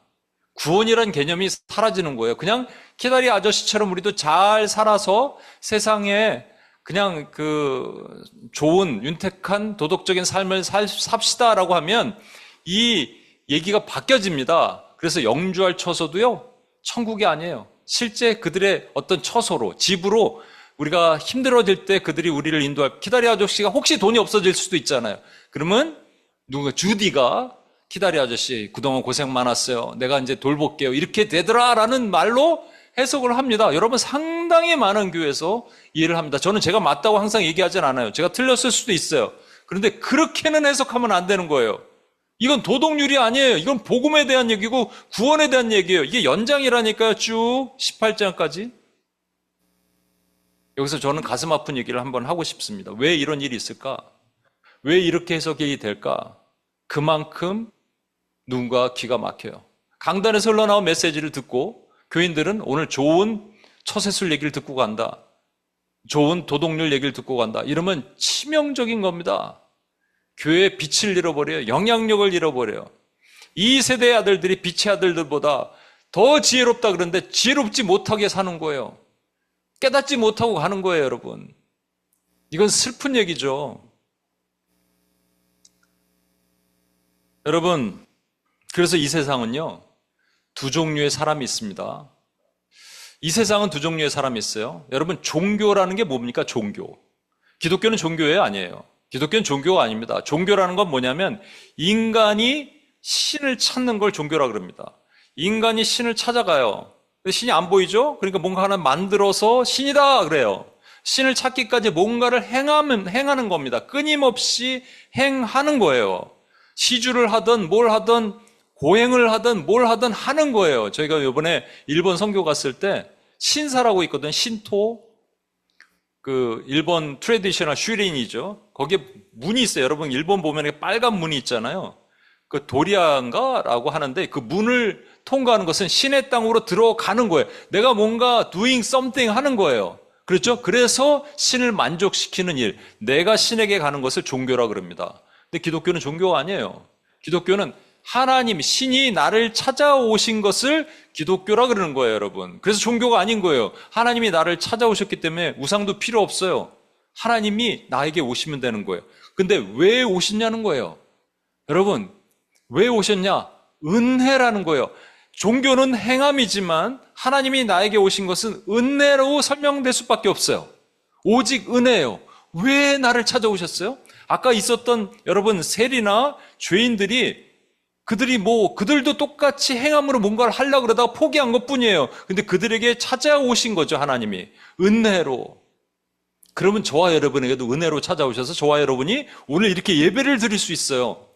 구원이란 개념이 사라지는 거예요. 그냥 키다리 아저씨처럼 우리도 잘 살아서 세상에 그냥 그 좋은 윤택한 도덕적인 삶을 삽시다라고 하면 이 얘기가 바뀌어집니다. 그래서 영주할 처소도요, 천국이 아니에요. 실제 그들의 어떤 처소로, 집으로 우리가 힘들어질 때 그들이 우리를 인도할, 키다리 아저씨가 혹시 돈이 없어질 수도 있잖아요. 그러면 주디가 키다리 아저씨 그동안 고생 많았어요. 내가 이제 돌볼게요. 이렇게 되더라라는 말로 해석을 합니다. 여러분 상당히 많은 교회에서 이해를 합니다. 저는 제가 맞다고 항상 얘기하진 않아요. 제가 틀렸을 수도 있어요. 그런데 그렇게는 해석하면 안 되는 거예요. 이건 도덕률이 아니에요. 이건 복음에 대한 얘기고 구원에 대한 얘기예요. 이게 연장이라니까요. 쭉 18장까지. 여기서 저는 가슴 아픈 얘기를 한번 하고 싶습니다. 왜 이런 일이 있을까? 왜 이렇게 해석이 될까? 그만큼 눈과 귀가 막혀요. 강단에서 흘러나온 메시지를 듣고 교인들은 오늘 좋은 처세술 얘기를 듣고 간다. 좋은 도덕률 얘기를 듣고 간다. 이러면 치명적인 겁니다. 교회의 빛을 잃어버려요. 영향력을 잃어버려요. 이 세대의 아들들이 빛의 아들들보다 더 지혜롭다 그러는데 지혜롭지 못하게 사는 거예요. 깨닫지 못하고 가는 거예요, 여러분. 이건 슬픈 얘기죠. 여러분, 그래서 이 세상은요, 두 종류의 사람이 있습니다. 이 세상은 두 종류의 사람이 있어요. 여러분, 종교라는 게 뭡니까? 종교. 기독교는 종교예요? 아니에요. 기독교는 종교가 아닙니다. 종교라는 건 뭐냐면 인간이 신을 찾는 걸 종교라 그럽니다. 인간이 신을 찾아가요. 근데 신이 안 보이죠? 그러니까 뭔가 하나 만들어서 신이다 그래요. 신을 찾기까지 뭔가를 행하는 겁니다. 끊임없이 행하는 거예요. 시주를 하든 뭘 하든 고행을 하든 뭘 하든 하는 거예요. 저희가 이번에 일본 선교 갔을 때 신사라고 있거든. 신토. 그 일본 트레디셔널 슈린이죠. 거기에 문이 있어요. 여러분 일본 보면 빨간 문이 있잖아요. 그 도리아인가라고 하는데 그 문을 통과하는 것은 신의 땅으로 들어가는 거예요. 내가 뭔가 doing something 하는 거예요. 그렇죠? 그래서 신을 만족시키는 일, 내가 신에게 가는 것을 종교라 그럽니다. 근데 기독교는 종교가 아니에요. 기독교는 하나님, 신이 나를 찾아오신 것을 기독교라 그러는 거예요, 여러분. 그래서 종교가 아닌 거예요. 하나님이 나를 찾아오셨기 때문에 우상도 필요 없어요. 하나님이 나에게 오시면 되는 거예요. 근데 왜 오셨냐는 거예요. 여러분, 왜 오셨냐? 은혜라는 거예요. 종교는 행함이지만 하나님이 나에게 오신 것은 은혜로 설명될 수밖에 없어요. 오직 은혜예요. 왜 나를 찾아오셨어요? 아까 있었던 여러분 세리나 죄인들이 그들도 똑같이 행함으로 뭔가를 하려고 그러다가 포기한 것 뿐이에요. 근데 그들에게 찾아오신 거죠, 하나님이. 은혜로. 그러면 저와 여러분에게도 은혜로 찾아오셔서 저와 여러분이 오늘 이렇게 예배를 드릴 수 있어요.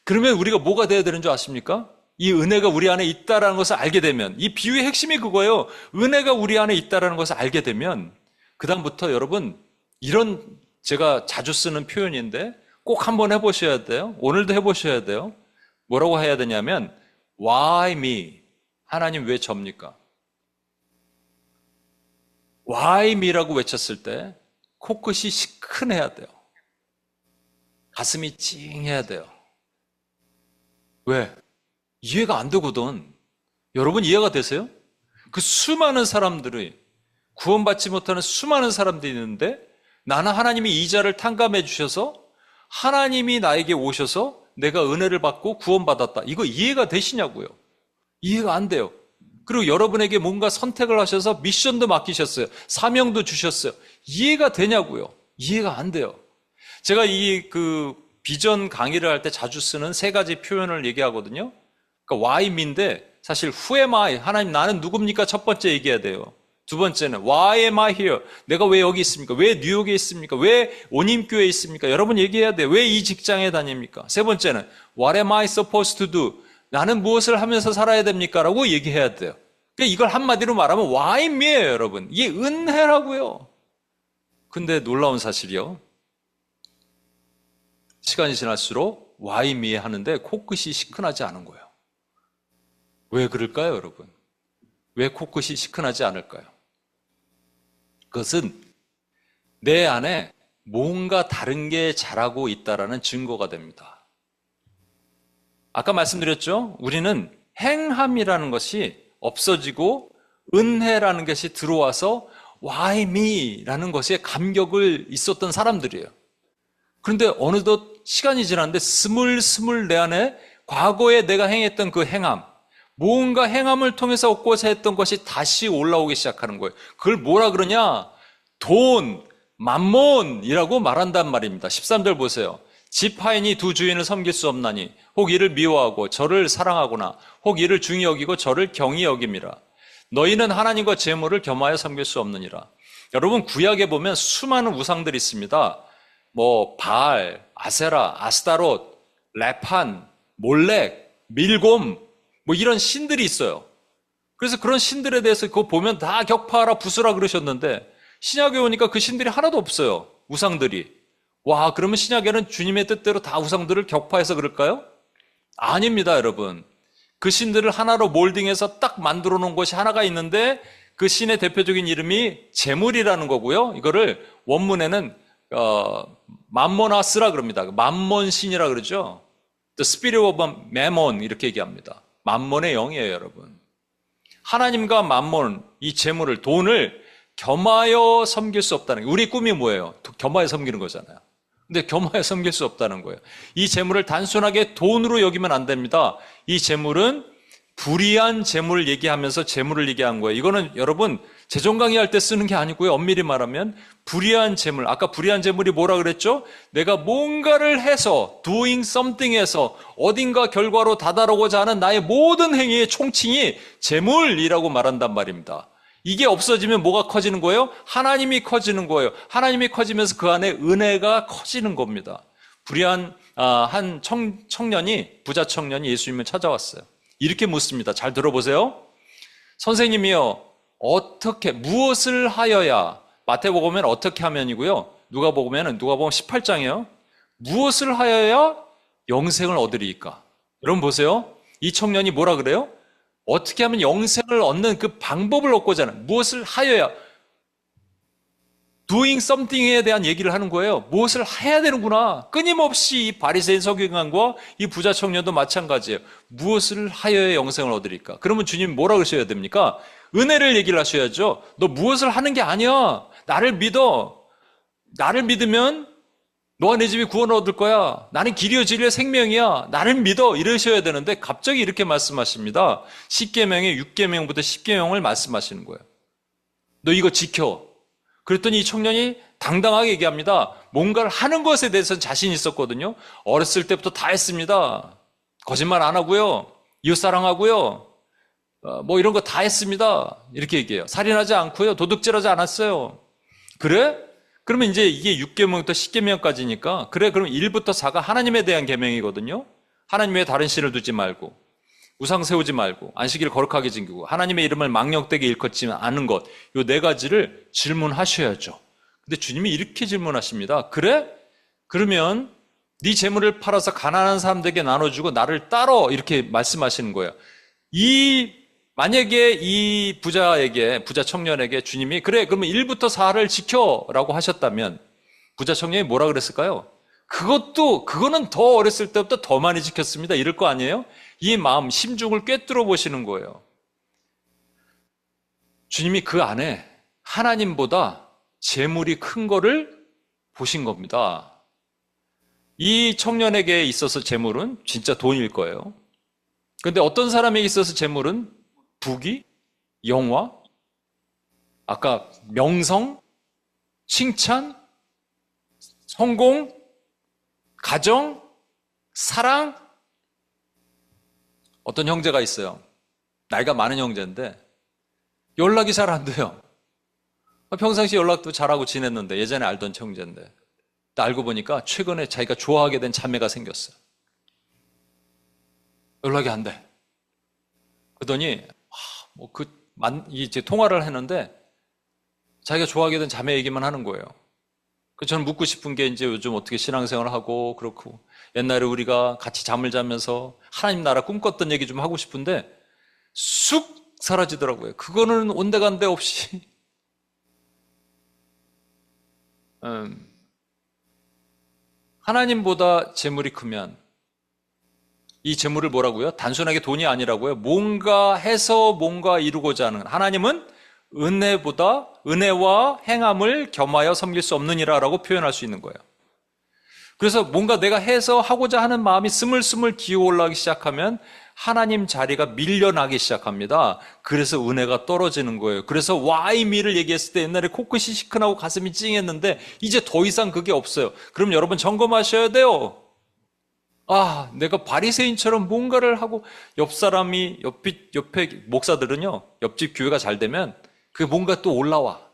그러면 우리가 뭐가 돼야 되는 줄 아십니까? 이 은혜가 우리 안에 있다라는 것을 알게 되면, 이 비유의 핵심이 그거예요. 은혜가 우리 안에 있다라는 것을 알게 되면 그다음부터 여러분, 이런 제가 자주 쓰는 표현인데 꼭 한번 해보셔야 돼요. 오늘도 해보셔야 돼요. 뭐라고 해야 되냐면 Why me? 하나님 왜 접니까? Why me라고 외쳤을 때 코끝이 시큰해야 돼요. 가슴이 찡해야 돼요. 왜? 이해가 안 되거든. 여러분 이해가 되세요? 그 수많은 사람들이 구원받지 못하는 수많은 사람들이 있는데 나는 하나님이 이 자를 탕감해 주셔서 하나님이 나에게 오셔서 내가 은혜를 받고 구원받았다. 이거 이해가 되시냐고요? 이해가 안 돼요. 그리고 여러분에게 뭔가 선택을 하셔서 미션도 맡기셨어요. 사명도 주셨어요. 이해가 되냐고요? 이해가 안 돼요. 제가 이 비전 강의를 할 때 자주 쓰는 세 가지 표현을 얘기하거든요. 그러니까 why me인데 사실 who am I? 하나님 나는 누굽니까? 첫 번째 얘기해야 돼요. 두 번째는 why am I here? 내가 왜 여기 있습니까? 왜 뉴욕에 있습니까? 왜 온임교회에 있습니까? 여러분 얘기해야 돼요. 왜 이 직장에 다닙니까? 세 번째는 what am I supposed to do? 나는 무엇을 하면서 살아야 됩니까? 라고 얘기해야 돼요. 그러니까 이걸 한마디로 말하면 why me예요, 여러분. 이게 은혜라고요. 근데 놀라운 사실이요. 시간이 지날수록 why me 하는데 코끝이 시큰하지 않은 거예요. 왜 그럴까요, 여러분? 왜 코끝이 시큰하지 않을까요? 그것은 내 안에 뭔가 다른 게 자라고 있다라는 증거가 됩니다. 아까 말씀드렸죠? 우리는 행함이라는 것이 없어지고 은혜라는 것이 들어와서 why me라는 것에 감격을 있었던 사람들이에요. 그런데 어느덧 시간이 지났는데 스물스물 내 안에 과거에 내가 행했던 그 행함, 뭔가 행함을 통해서 얻고자 했던 것이 다시 올라오기 시작하는 거예요. 그걸 뭐라 그러냐? 돈, 맘몬이라고 말한단 말입니다. 13절 보세요. 지파인이 두 주인을 섬길 수 없나니 혹 이를 미워하고 저를 사랑하거나 혹 이를 중히 여기고 저를 경히 여김이라. 너희는 하나님과 재물을 겸하여 섬길 수 없느니라. 여러분 구약에 보면 수많은 우상들이 있습니다. 바알, 아세라, 아스타롯, 레판, 몰렉, 밀곰 이런 신들이 있어요. 그래서 그런 신들에 대해서 그거 보면 다 격파하라 부수라 그러셨는데 신약에 오니까 그 신들이 하나도 없어요. 우상들이. 와, 그러면 신약에는 주님의 뜻대로 다 우상들을 격파해서 그럴까요? 아닙니다, 여러분. 그 신들을 하나로 몰딩해서 딱 만들어 놓은 것이 하나가 있는데 그 신의 대표적인 이름이 재물이라는 거고요. 이거를 원문에는 맘모나스라 그럽니다. 맘몬신이라 그러죠. The spirit of mammon 이렇게 얘기합니다. 맘몬의 영이에요, 여러분. 하나님과 맘몬, 이 재물을, 돈을 겸하여 섬길 수 없다는 거예요. 우리 꿈이 뭐예요? 겸하여 섬기는 거잖아요. 근데 겸하여 섬길 수 없다는 거예요. 이 재물을 단순하게 돈으로 여기면 안 됩니다. 이 재물은 불의한 재물을 얘기하면서 재물을 얘기한 거예요. 이거는 여러분 재정 강의할 때 쓰는 게 아니고요. 엄밀히 말하면 불의한 재물. 아까 불의한 재물이 뭐라 그랬죠? 내가 뭔가를 해서 doing something 해서 어딘가 결과로 다다르고자 하는 나의 모든 행위의 총칭이 재물이라고 말한단 말입니다. 이게 없어지면 뭐가 커지는 거예요? 하나님이 커지는 거예요. 하나님이 커지면서 그 안에 은혜가 커지는 겁니다. 불의한 한 청년이, 부자 청년이 예수님을 찾아왔어요. 이렇게 묻습니다. 잘 들어보세요. 선생님이요, 무엇을 하여야, 마태복음에는 어떻게 하면이고요. 누가복음은 18장이에요. 무엇을 하여야 영생을 얻으리이까? 여러분 보세요. 이 청년이 뭐라 그래요? 어떻게 하면 영생을 얻는 그 방법을 얻고자 하는, 무엇을 하여야. doing something에 대한 얘기를 하는 거예요. 무엇을 해야 되는구나. 끊임없이 이 바리새인 서기관과 이 부자 청년도 마찬가지예요. 무엇을 하여야 영생을 얻으리까? 그러면 주님 뭐라 그러셔야 됩니까? 은혜를 얘기를 하셔야죠. 너 무엇을 하는 게 아니야. 나를 믿어. 나를 믿으면 너와 내 집이 구원을 얻을 거야. 나는 길이요 진리요 생명이야. 나를 믿어. 이러셔야 되는데 갑자기 이렇게 말씀하십니다. 10계명의 6계명부터 10계명을 말씀하시는 거예요. 너 이거 지켜. 그랬더니 이 청년이 당당하게 얘기합니다. 뭔가를 하는 것에 대해서는 자신이 있었거든요. 어렸을 때부터 다 했습니다. 거짓말 안 하고요. 이웃 사랑하고요. 뭐 이런 거 다 했습니다. 이렇게 얘기해요. 살인하지 않고요. 도둑질하지 않았어요. 그래? 그러면 이제 이게 6계명부터 10계명까지니까 그래 그럼 1부터 4가 하나님에 대한 계명이거든요. 하나님 외에 다른 신을 두지 말고 우상 세우지 말고 안식일을 거룩하게 지키고 하나님의 이름을 망령되게 일컫지 않은 것, 요 4가지를 질문하셔야죠. 근데 주님이 이렇게 질문하십니다. 그래? 그러면 네 재물을 팔아서 가난한 사람들에게 나눠주고 나를 따러 이렇게 말씀하시는 거예요. 만약에 이 부자 청년에게 주님이 그래 그러면 1부터 4를 지켜라고 하셨다면 부자 청년이 뭐라 그랬을까요? 그거는 더 어렸을 때부터 더 많이 지켰습니다. 이럴 거 아니에요? 이 마음, 심중을 꿰뚫어 보시는 거예요. 주님이 그 안에 하나님보다 재물이 큰 거를 보신 겁니다. 이 청년에게 있어서 재물은 진짜 돈일 거예요. 그런데 어떤 사람에게 있어서 재물은 부귀, 영화, 아까 명성, 칭찬, 성공, 가정, 사랑. 어떤 형제가 있어요. 나이가 많은 형제인데 연락이 잘 안 돼요. 평상시 연락도 잘하고 지냈는데 예전에 알던 형제인데 알고 보니까 최근에 자기가 좋아하게 된 자매가 생겼어요. 연락이 안 돼. 그러더니 이제 통화를 했는데 자기가 좋아하게 된 자매 얘기만 하는 거예요. 그 저는 묻고 싶은 게 이제 요즘 어떻게 신앙생활을 하고 그렇고 옛날에 우리가 같이 잠을 자면서 하나님 나라 꿈꿨던 얘기 좀 하고 싶은데 쑥 사라지더라고요. 그거는 온데간데 없이 하나님보다 재물이 크면 이 재물을 뭐라고요? 단순하게 돈이 아니라고요. 뭔가 해서 뭔가 이루고자 하는 하나님은 은혜와 행함을 겸하여 섬길 수 없느니라라고 표현할 수 있는 거예요. 그래서 뭔가 내가 해서 하고자 하는 마음이 스물스물 기어올라기 시작하면 하나님 자리가 밀려나기 시작합니다. 그래서 은혜가 떨어지는 거예요. 그래서 why me를 얘기했을 때 옛날에 코끝이 시큰하고 가슴이 찡했는데 이제 더 이상 그게 없어요. 그럼 여러분 점검하셔야 돼요. 내가 바리새인처럼 뭔가를 하고 옆에 목사들은요, 옆집 교회가 잘 되면 그게 뭔가 또 올라와.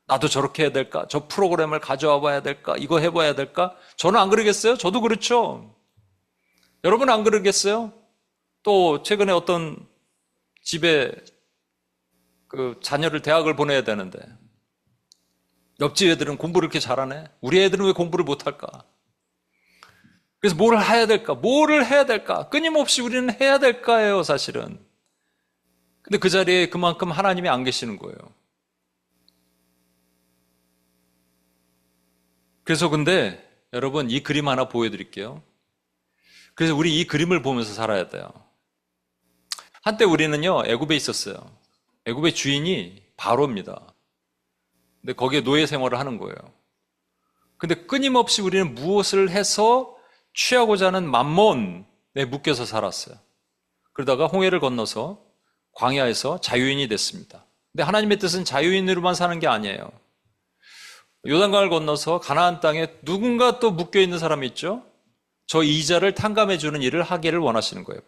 나도 저렇게 해야 될까? 저 프로그램을 가져와 봐야 될까? 이거 해봐야 될까? 저는 안 그러겠어요? 저도 그렇죠. 여러분 안 그러겠어요? 또 최근에 어떤 집에 그 자녀를 대학을 보내야 되는데 옆집 애들은 공부를 이렇게 잘하네. 우리 애들은 왜 공부를 못할까? 그래서 뭐를 해야 될까? 끊임없이 우리는 해야 될까예요, 사실은. 근데 그 자리에 그만큼 하나님이 안 계시는 거예요. 그래서 근데 여러분 이 그림 하나 보여드릴게요. 그래서 우리 이 그림을 보면서 살아야 돼요. 한때 우리는요, 애굽에 있었어요. 애굽의 주인이 바로입니다. 근데 거기에 노예 생활을 하는 거예요. 근데 끊임없이 우리는 무엇을 해서 취하고자 하는 맘몬에 묶여서 살았어요. 그러다가 홍해를 건너서 광야에서 자유인이 됐습니다. 근데 하나님의 뜻은 자유인으로만 사는 게 아니에요. 요단강을 건너서 가나안 땅에 누군가 또 묶여있는 사람이 있죠. 저 이자를 탕감해주는 일을 하기를 원하시는 거예요.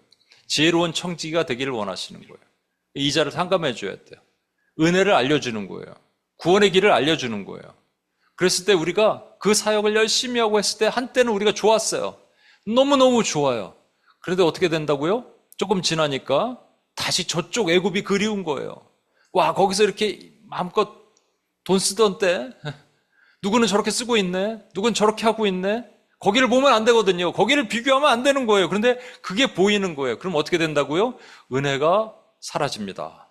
지혜로운 청지기가 되기를 원하시는 거예요. 이자를 탕감해줘야 돼요. 은혜를 알려주는 거예요. 구원의 길을 알려주는 거예요. 그랬을 때 우리가 그 사역을 열심히 하고 했을 때 한때는 우리가 좋았어요. 너무너무 좋아요. 그런데 어떻게 된다고요? 조금 지나니까 다시 저쪽 애굽이 그리운 거예요. 와, 거기서 이렇게 마음껏 돈 쓰던 때 누구는 저렇게 쓰고 있네, 누구는 저렇게 하고 있네. 거기를 보면 안 되거든요. 거기를 비교하면 안 되는 거예요. 그런데 그게 보이는 거예요. 그럼 어떻게 된다고요? 은혜가 사라집니다.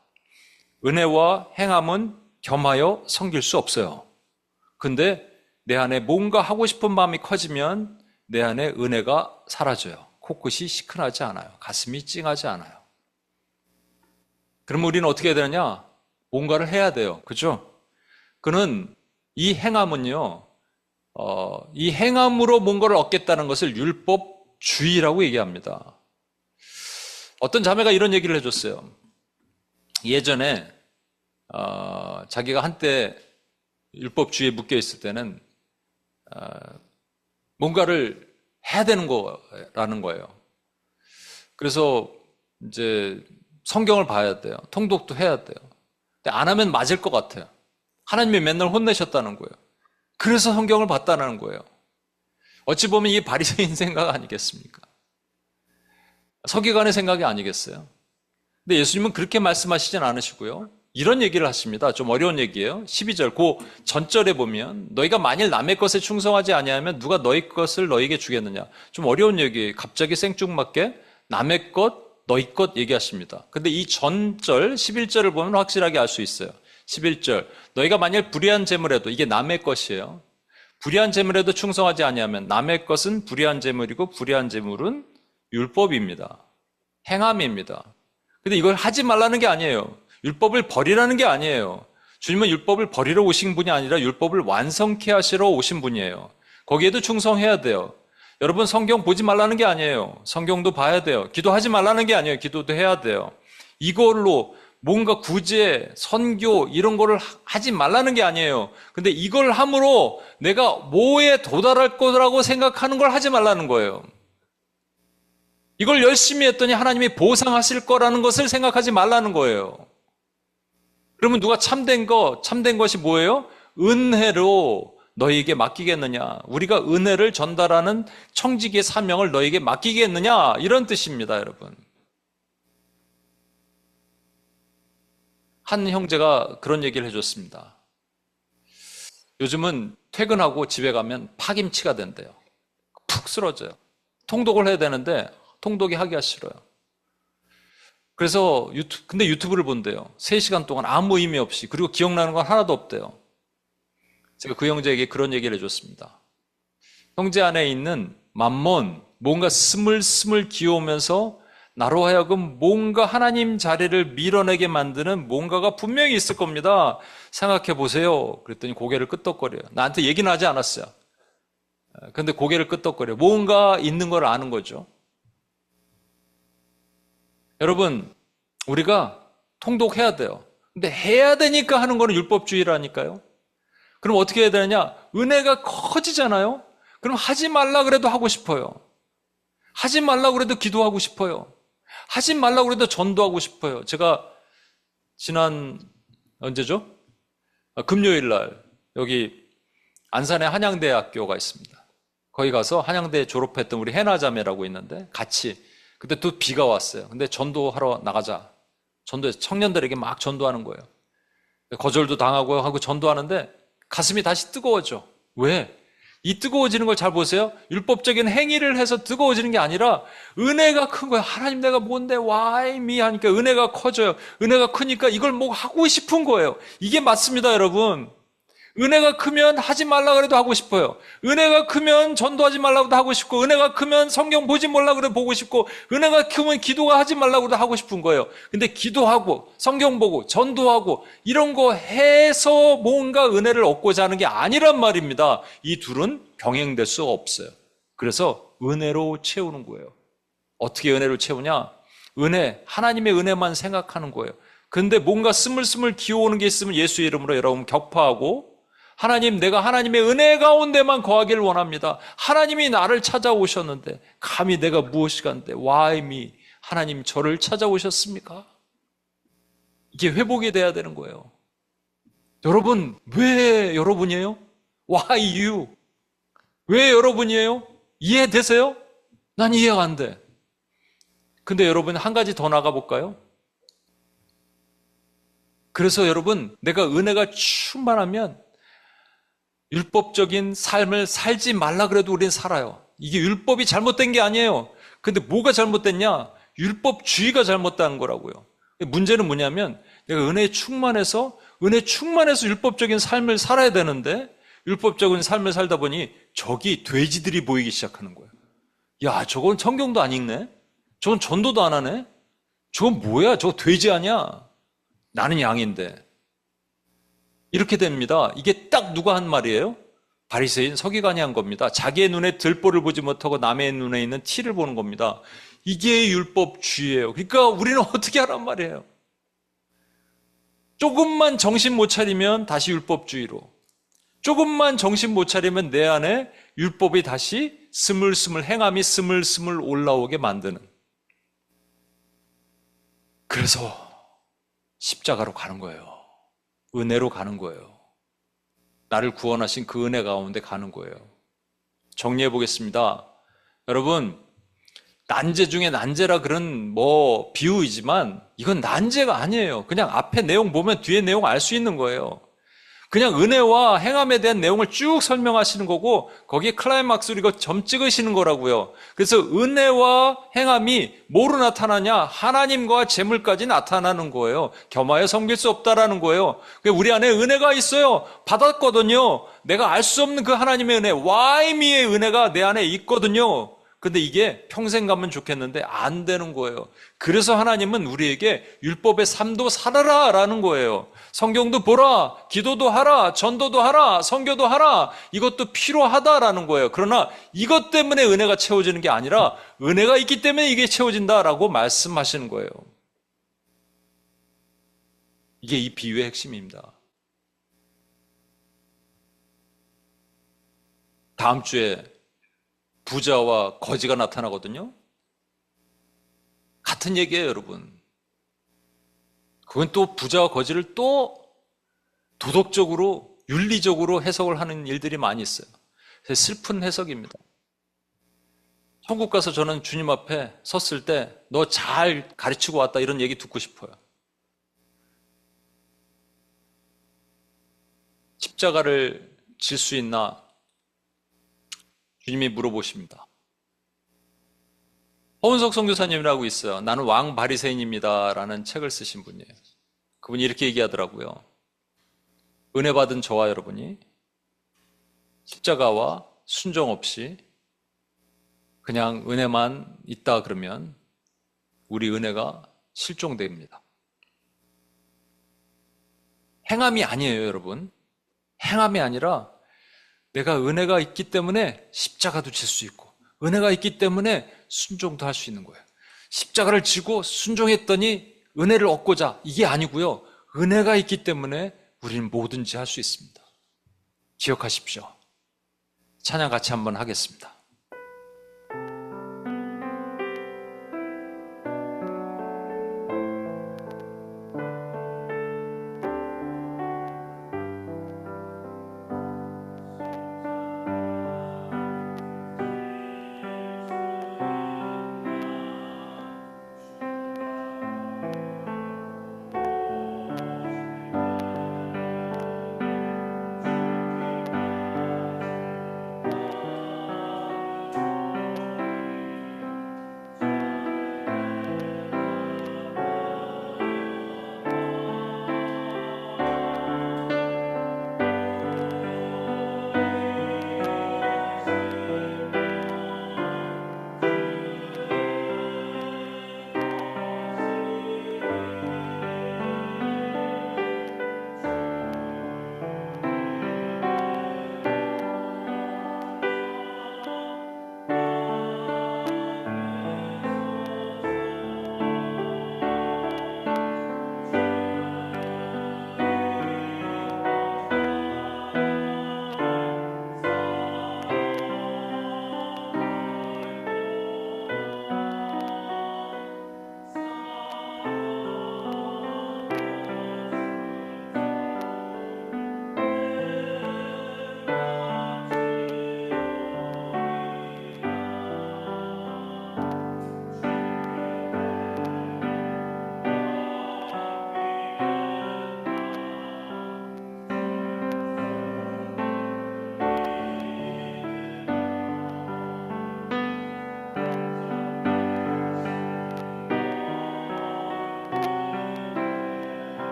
은혜와 행함은 겸하여 섬길 수 없어요. 근데 내 안에 뭔가 하고 싶은 마음이 커지면 내 안에 은혜가 사라져요. 코끝이 시큰하지 않아요. 가슴이 찡하지 않아요. 그럼 우리는 어떻게 해야 되느냐? 뭔가를 해야 돼요. 그죠? 그는 이 행함은요, 이 행함으로 뭔가를 얻겠다는 것을 율법주의라고 얘기합니다. 어떤 자매가 이런 얘기를 해줬어요. 예전에 자기가 한때 율법주의에 묶여 있을 때는 뭔가를 해야 되는 거라는 거예요. 그래서 이제 성경을 봐야 돼요. 통독도 해야 돼요. 근데 안 하면 맞을 것 같아요. 하나님이 맨날 혼내셨다는 거예요. 그래서 성경을 봤다는 거예요. 어찌 보면 이게 바리새인 생각 아니겠습니까? 서기관의 생각이 아니겠어요? 근데 예수님은 그렇게 말씀하시진 않으시고요. 이런 얘기를 하십니다. 좀 어려운 얘기예요. 12절, 그 전절에 보면 너희가 만일 남의 것에 충성하지 아니하면 누가 너희 것을 너희에게 주겠느냐. 좀 어려운 얘기예요. 갑자기 생뚱맞게 남의 것, 너희 것 얘기하십니다. 근데 이 전절 11절을 보면 확실하게 알 수 있어요. 11절, 너희가 만일 불의한 재물에도, 이게 남의 것이에요. 불의한 재물에도 충성하지 아니하면 남의 것은 불의한 재물이고 불의한 재물은 율법입니다. 행함입니다. 근데 이걸 하지 말라는 게 아니에요. 율법을 버리라는 게 아니에요. 주님은 율법을 버리러 오신 분이 아니라 율법을 완성케 하시러 오신 분이에요. 거기에도 충성해야 돼요. 여러분, 성경 보지 말라는 게 아니에요. 성경도 봐야 돼요. 기도하지 말라는 게 아니에요. 기도도 해야 돼요. 이걸로 뭔가 구제, 선교 이런 거를 하지 말라는 게 아니에요. 근데 이걸 함으로 내가 뭐에 도달할 거라고 생각하는 걸 하지 말라는 거예요. 이걸 열심히 했더니 하나님이 보상하실 거라는 것을 생각하지 말라는 거예요. 그러면 누가 참된 것이 뭐예요? 은혜로 너희에게 맡기겠느냐? 우리가 은혜를 전달하는 청지기의 사명을 너희에게 맡기겠느냐? 이런 뜻입니다, 여러분. 한 형제가 그런 얘기를 해줬습니다. 요즘은 퇴근하고 집에 가면 파김치가 된대요. 푹 쓰러져요. 통독을 해야 되는데 통독이 하기가 싫어요. 그래서 근데 유튜브를 본대요. 3시간 동안 아무 의미 없이. 그리고 기억나는 건 하나도 없대요. 제가 그 형제에게 그런 얘기를 해줬습니다. 형제 안에 있는 맘몬, 뭔가 스물스물 기어오면서 나로 하여금 뭔가 하나님 자리를 밀어내게 만드는 뭔가가 분명히 있을 겁니다. 생각해 보세요. 그랬더니 고개를 끄덕거려요. 나한테 얘기는 하지 않았어요. 근데 고개를 끄덕거려요. 뭔가 있는 걸 아는 거죠. 여러분, 우리가 통독해야 돼요. 근데 해야 되니까 하는 거는 율법주의라니까요. 그럼 어떻게 해야 되느냐? 은혜가 커지잖아요. 그럼 하지 말라 그래도 하고 싶어요. 하지 말라 그래도 기도하고 싶어요. 하지 말라 그래도 전도하고 싶어요. 제가 지난 언제죠? 금요일 날 여기 안산에 한양대학교가 있습니다. 거기 가서 한양대 졸업했던 우리 해나자매라고 있는데 같이 그때 또 비가 왔어요. 근데 전도하러 나가자. 전도해서 청년들에게 막 전도하는 거예요. 거절도 당하고 하고 전도하는데 가슴이 다시 뜨거워져. 왜? 이 뜨거워지는 걸 잘 보세요. 율법적인 행위를 해서 뜨거워지는 게 아니라 은혜가 큰 거예요. 하나님 내가 뭔데 why me 하니까 은혜가 커져요. 은혜가 크니까 이걸 뭐 하고 싶은 거예요. 이게 맞습니다, 여러분. 은혜가 크면 하지 말라 그래도 하고 싶어요. 은혜가 크면 전도하지 말라고 해도 하고 싶고, 은혜가 크면 성경 보지 말라 그래도 보고 싶고, 은혜가 크면 기도가 하지 말라고 해도 하고 싶은 거예요. 근데 기도하고 성경 보고 전도하고 이런 거 해서 뭔가 은혜를 얻고자 하는 게 아니란 말입니다. 이 둘은 병행될 수가 없어요. 그래서 은혜로 채우는 거예요. 어떻게 은혜로 채우냐? 하나님의 은혜만 생각하는 거예요. 근데 뭔가 스물스물 기어오는 게 있으면 예수의 이름으로 여러분 격파하고, 하나님, 내가 하나님의 은혜 가운데만 거하기를 원합니다. 하나님이 나를 찾아오셨는데 감히 내가 무엇이 간데 why me? 하나님 저를 찾아오셨습니까? 이게 회복이 돼야 되는 거예요. 여러분, 왜 여러분이에요? Why you? 왜 여러분이에요? 이해되세요? 난 이해가 안 돼. 근데 여러분, 한 가지 더 나가볼까요? 그래서 여러분, 내가 은혜가 충만하면 율법적인 삶을 살지 말라 그래도 우리는 살아요. 이게 율법이 잘못된 게 아니에요. 근데 뭐가 잘못됐냐? 율법주의가 잘못된 거라고요. 문제는 뭐냐면 내가 은혜에 충만해서 율법적인 삶을 살아야 되는데 율법적인 삶을 살다 보니 저기 돼지들이 보이기 시작하는 거예요. 야, 저건 성경도 안 읽네? 저건 전도도 안 하네? 저건 뭐야? 저거 돼지 아니야? 나는 양인데. 이렇게 됩니다. 이게 딱 누가 한 말이에요? 바리새인 서기관이 한 겁니다. 자기의 눈에 들보를 보지 못하고 남의 눈에 있는 티를 보는 겁니다. 이게 율법주의예요. 그러니까 우리는 어떻게 하란 말이에요? 조금만 정신 못 차리면 다시 율법주의로, 조금만 정신 못 차리면 내 안에 율법이 다시 스물스물, 행함이 스물스물 올라오게 만드는. 그래서 십자가로 가는 거예요. 은혜로 가는 거예요. 나를 구원하신 그 은혜 가운데 가는 거예요. 정리해 보겠습니다. 여러분, 난제 중에 난제라 그런 비유이지만 이건 난제가 아니에요. 그냥 앞에 내용 보면 뒤에 내용 알 수 있는 거예요. 그냥 은혜와 행함에 대한 내용을 쭉 설명하시는 거고 거기에 클라이막스로 이거 점 찍으시는 거라고요. 그래서 은혜와 행함이 뭐로 나타나냐? 하나님과 재물까지 나타나는 거예요. 겸하여 섬길 수 없다라는 거예요. 우리 안에 은혜가 있어요. 받았거든요. 내가 알 수 없는 그 하나님의 은혜, 와이미의 은혜가 내 안에 있거든요. 근데 이게 평생 가면 좋겠는데 안 되는 거예요. 그래서 하나님은 우리에게 율법의 삶도 살아라 라는 거예요. 성경도 보라, 기도도 하라, 전도도 하라, 선교도 하라. 이것도 필요하다라는 거예요. 그러나 이것 때문에 은혜가 채워지는 게 아니라 은혜가 있기 때문에 이게 채워진다라고 말씀하시는 거예요. 이게 이 비유의 핵심입니다. 다음 주에 부자와 거지가 나타나거든요. 같은 얘기예요, 여러분. 그건 또 부자와 거지를 또 도덕적으로, 윤리적으로 해석을 하는 일들이 많이 있어요. 슬픈 해석입니다. 천국 가서 저는 주님 앞에 섰을 때 너 잘 가르치고 왔다 이런 얘기 듣고 싶어요. 십자가를 질 수 있나? 주님이 물어보십니다. 허은석 선교사님이라고 있어요. 나는 왕 바리새인입니다 라는 책을 쓰신 분이에요. 그분이 이렇게 얘기하더라고요. 은혜 받은 저와 여러분이 십자가와 순종 없이 그냥 은혜만 있다 그러면 우리 은혜가 실종됩니다. 행함이 아니에요, 여러분. 행함이 아니라 내가 은혜가 있기 때문에 십자가도 질 수 있고 은혜가 있기 때문에 순종도 할 수 있는 거예요. 십자가를 지고 순종했더니 은혜를 얻고자 이게 아니고요. 은혜가 있기 때문에 우리는 뭐든지 할 수 있습니다. 기억하십시오. 찬양 같이 한번 하겠습니다.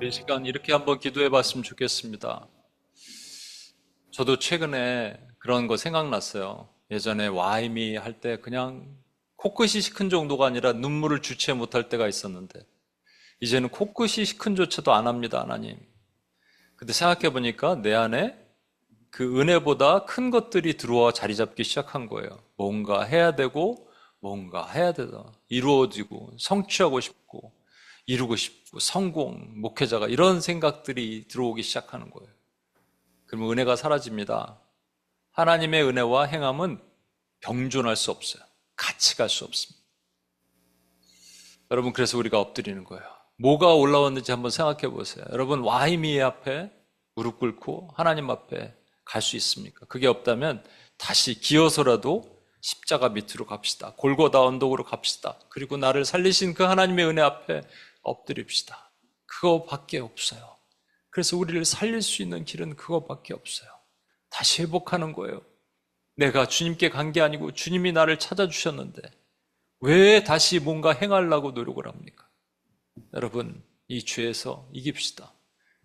이 시간 이렇게 한번 기도해 봤으면 좋겠습니다. 저도 최근에 그런 거 생각났어요. 예전에 와이미 할 때 그냥 코끝이 시큰 정도가 아니라 눈물을 주체 못할 때가 있었는데 이제는 코끝이 시큰조차도 안 합니다, 하나님. 근데 생각해 보니까 내 안에 그 은혜보다 큰 것들이 들어와 자리 잡기 시작한 거예요. 뭔가 해야 되고 뭔가 해야 되다. 이루어지고 성취하고 싶고 이루고 싶고 성공, 목회자가 이런 생각들이 들어오기 시작하는 거예요. 그러면 은혜가 사라집니다. 하나님의 은혜와 행함은 병존할 수 없어요. 같이 갈 수 없습니다. 여러분, 그래서 우리가 엎드리는 거예요. 뭐가 올라왔는지 한번 생각해 보세요. 여러분, 와이미의 앞에 무릎 꿇고 하나님 앞에 갈 수 있습니까? 그게 없다면 다시 기어서라도 십자가 밑으로 갑시다. 골고다 언덕으로 갑시다. 그리고 나를 살리신 그 하나님의 은혜 앞에 엎드립시다. 그거밖에 없어요. 그래서 우리를 살릴 수 있는 길은 그거밖에 없어요. 다시 회복하는 거예요. 내가 주님께 간 게 아니고 주님이 나를 찾아주셨는데 왜 다시 뭔가 행하려고 노력을 합니까? 여러분, 이 죄에서 이깁시다.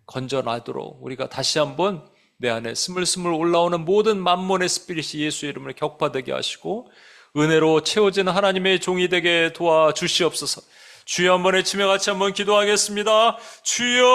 건져나도록 우리가 다시 한번 내 안에 스물스물 올라오는 모든 만몬의 스피릿이 예수의 이름으로 격파되게 하시고 은혜로 채워지는 하나님의 종이 되게 도와주시옵소서. 주여 한번 외치며 같이 한번 기도하겠습니다. 주여!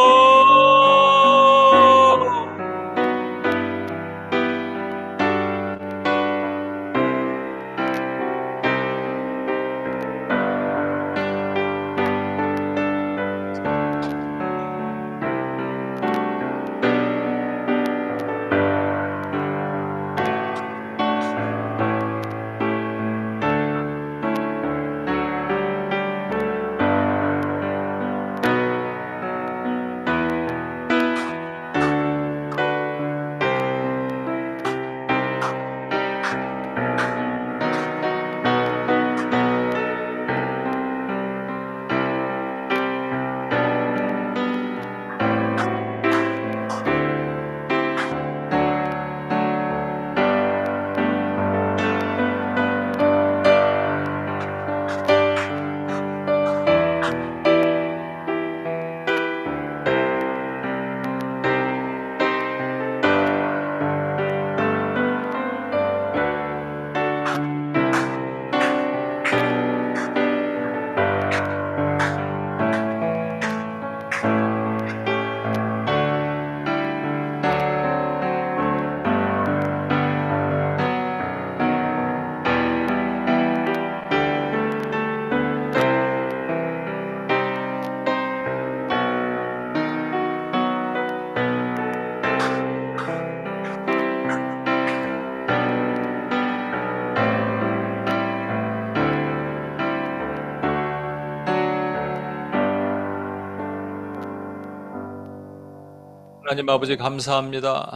하나님 아버지 감사합니다.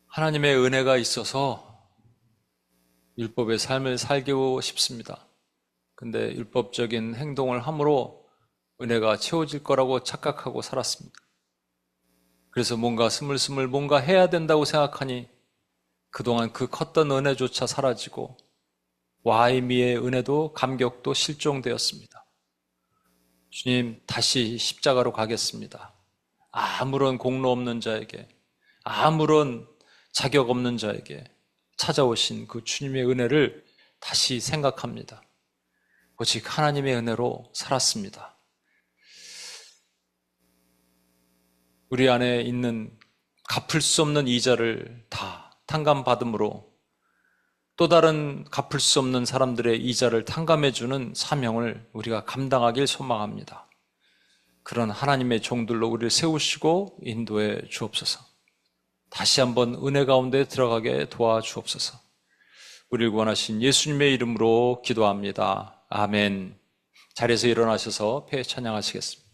하나님의 은혜가 있어서 율법의 삶을 살고 싶습니다. 근데 율법적인 행동을 함으로 은혜가 채워질 거라고 착각하고 살았습니다. 그래서 뭔가 스물스물 뭔가 해야 된다고 생각하니 그동안 그 컸던 은혜조차 사라지고 와이미의 은혜도 감격도 실종되었습니다. 주님, 다시 십자가로 가겠습니다. 아무런 공로 없는 자에게, 아무런 자격 없는 자에게 찾아오신 그 주님의 은혜를 다시 생각합니다. 오직 하나님의 은혜로 살았습니다. 우리 안에 있는 갚을 수 없는 이자를 다 탕감받음으로 또 다른 갚을 수 없는 사람들의 이자를 탕감해주는 사명을 우리가 감당하길 소망합니다. 그런 하나님의 종들로 우리를 세우시고 인도해 주옵소서. 다시 한번 은혜 가운데 들어가게 도와주옵소서. 우리를 구원하신 예수님의 이름으로 기도합니다. 아멘. 자리에서 일어나셔서 폐 찬양하시겠습니다.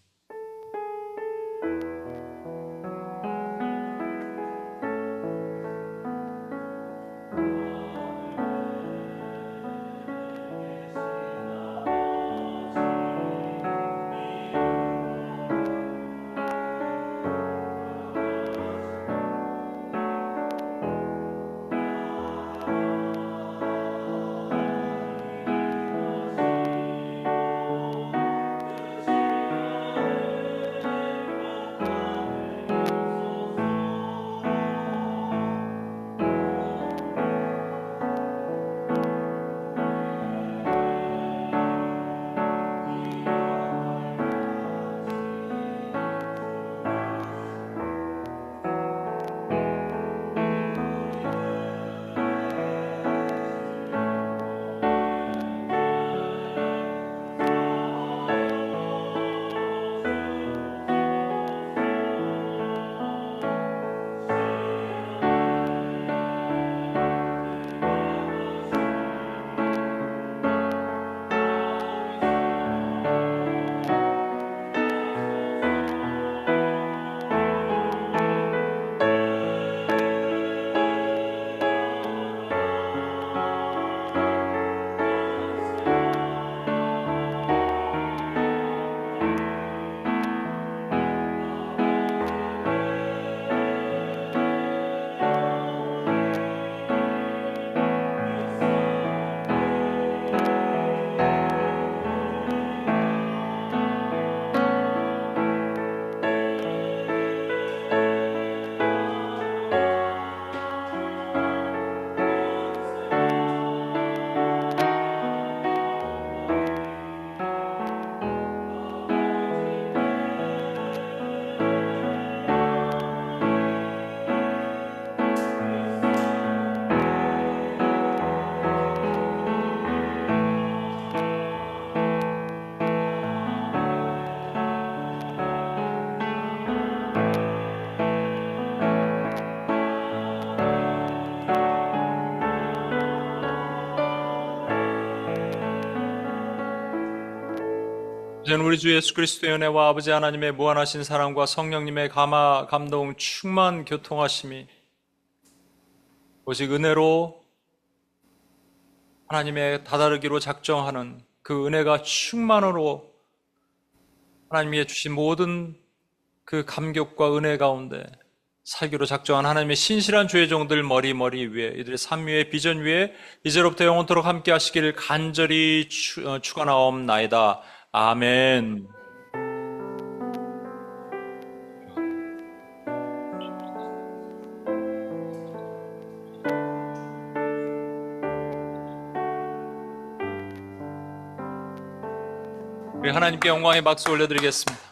이제는 우리 주 예수 그리스도의 은혜와 아버지 하나님의 무한하신 사랑과 성령님의 감동, 충만 교통하심이 오직 은혜로 하나님의 다다르기로 작정하는 그 은혜가 충만으로 하나님이 주신 모든 그 감격과 은혜 가운데 살기로 작정한 하나님의 신실한 주의 종들 머리 위에 이들의 삶 위에 비전 위에 이제로부터 영원토록 함께 하시기를 간절히 축원하옵나이다. 아멘. 우리 하나님께 영광의 박수 올려드리겠습니다.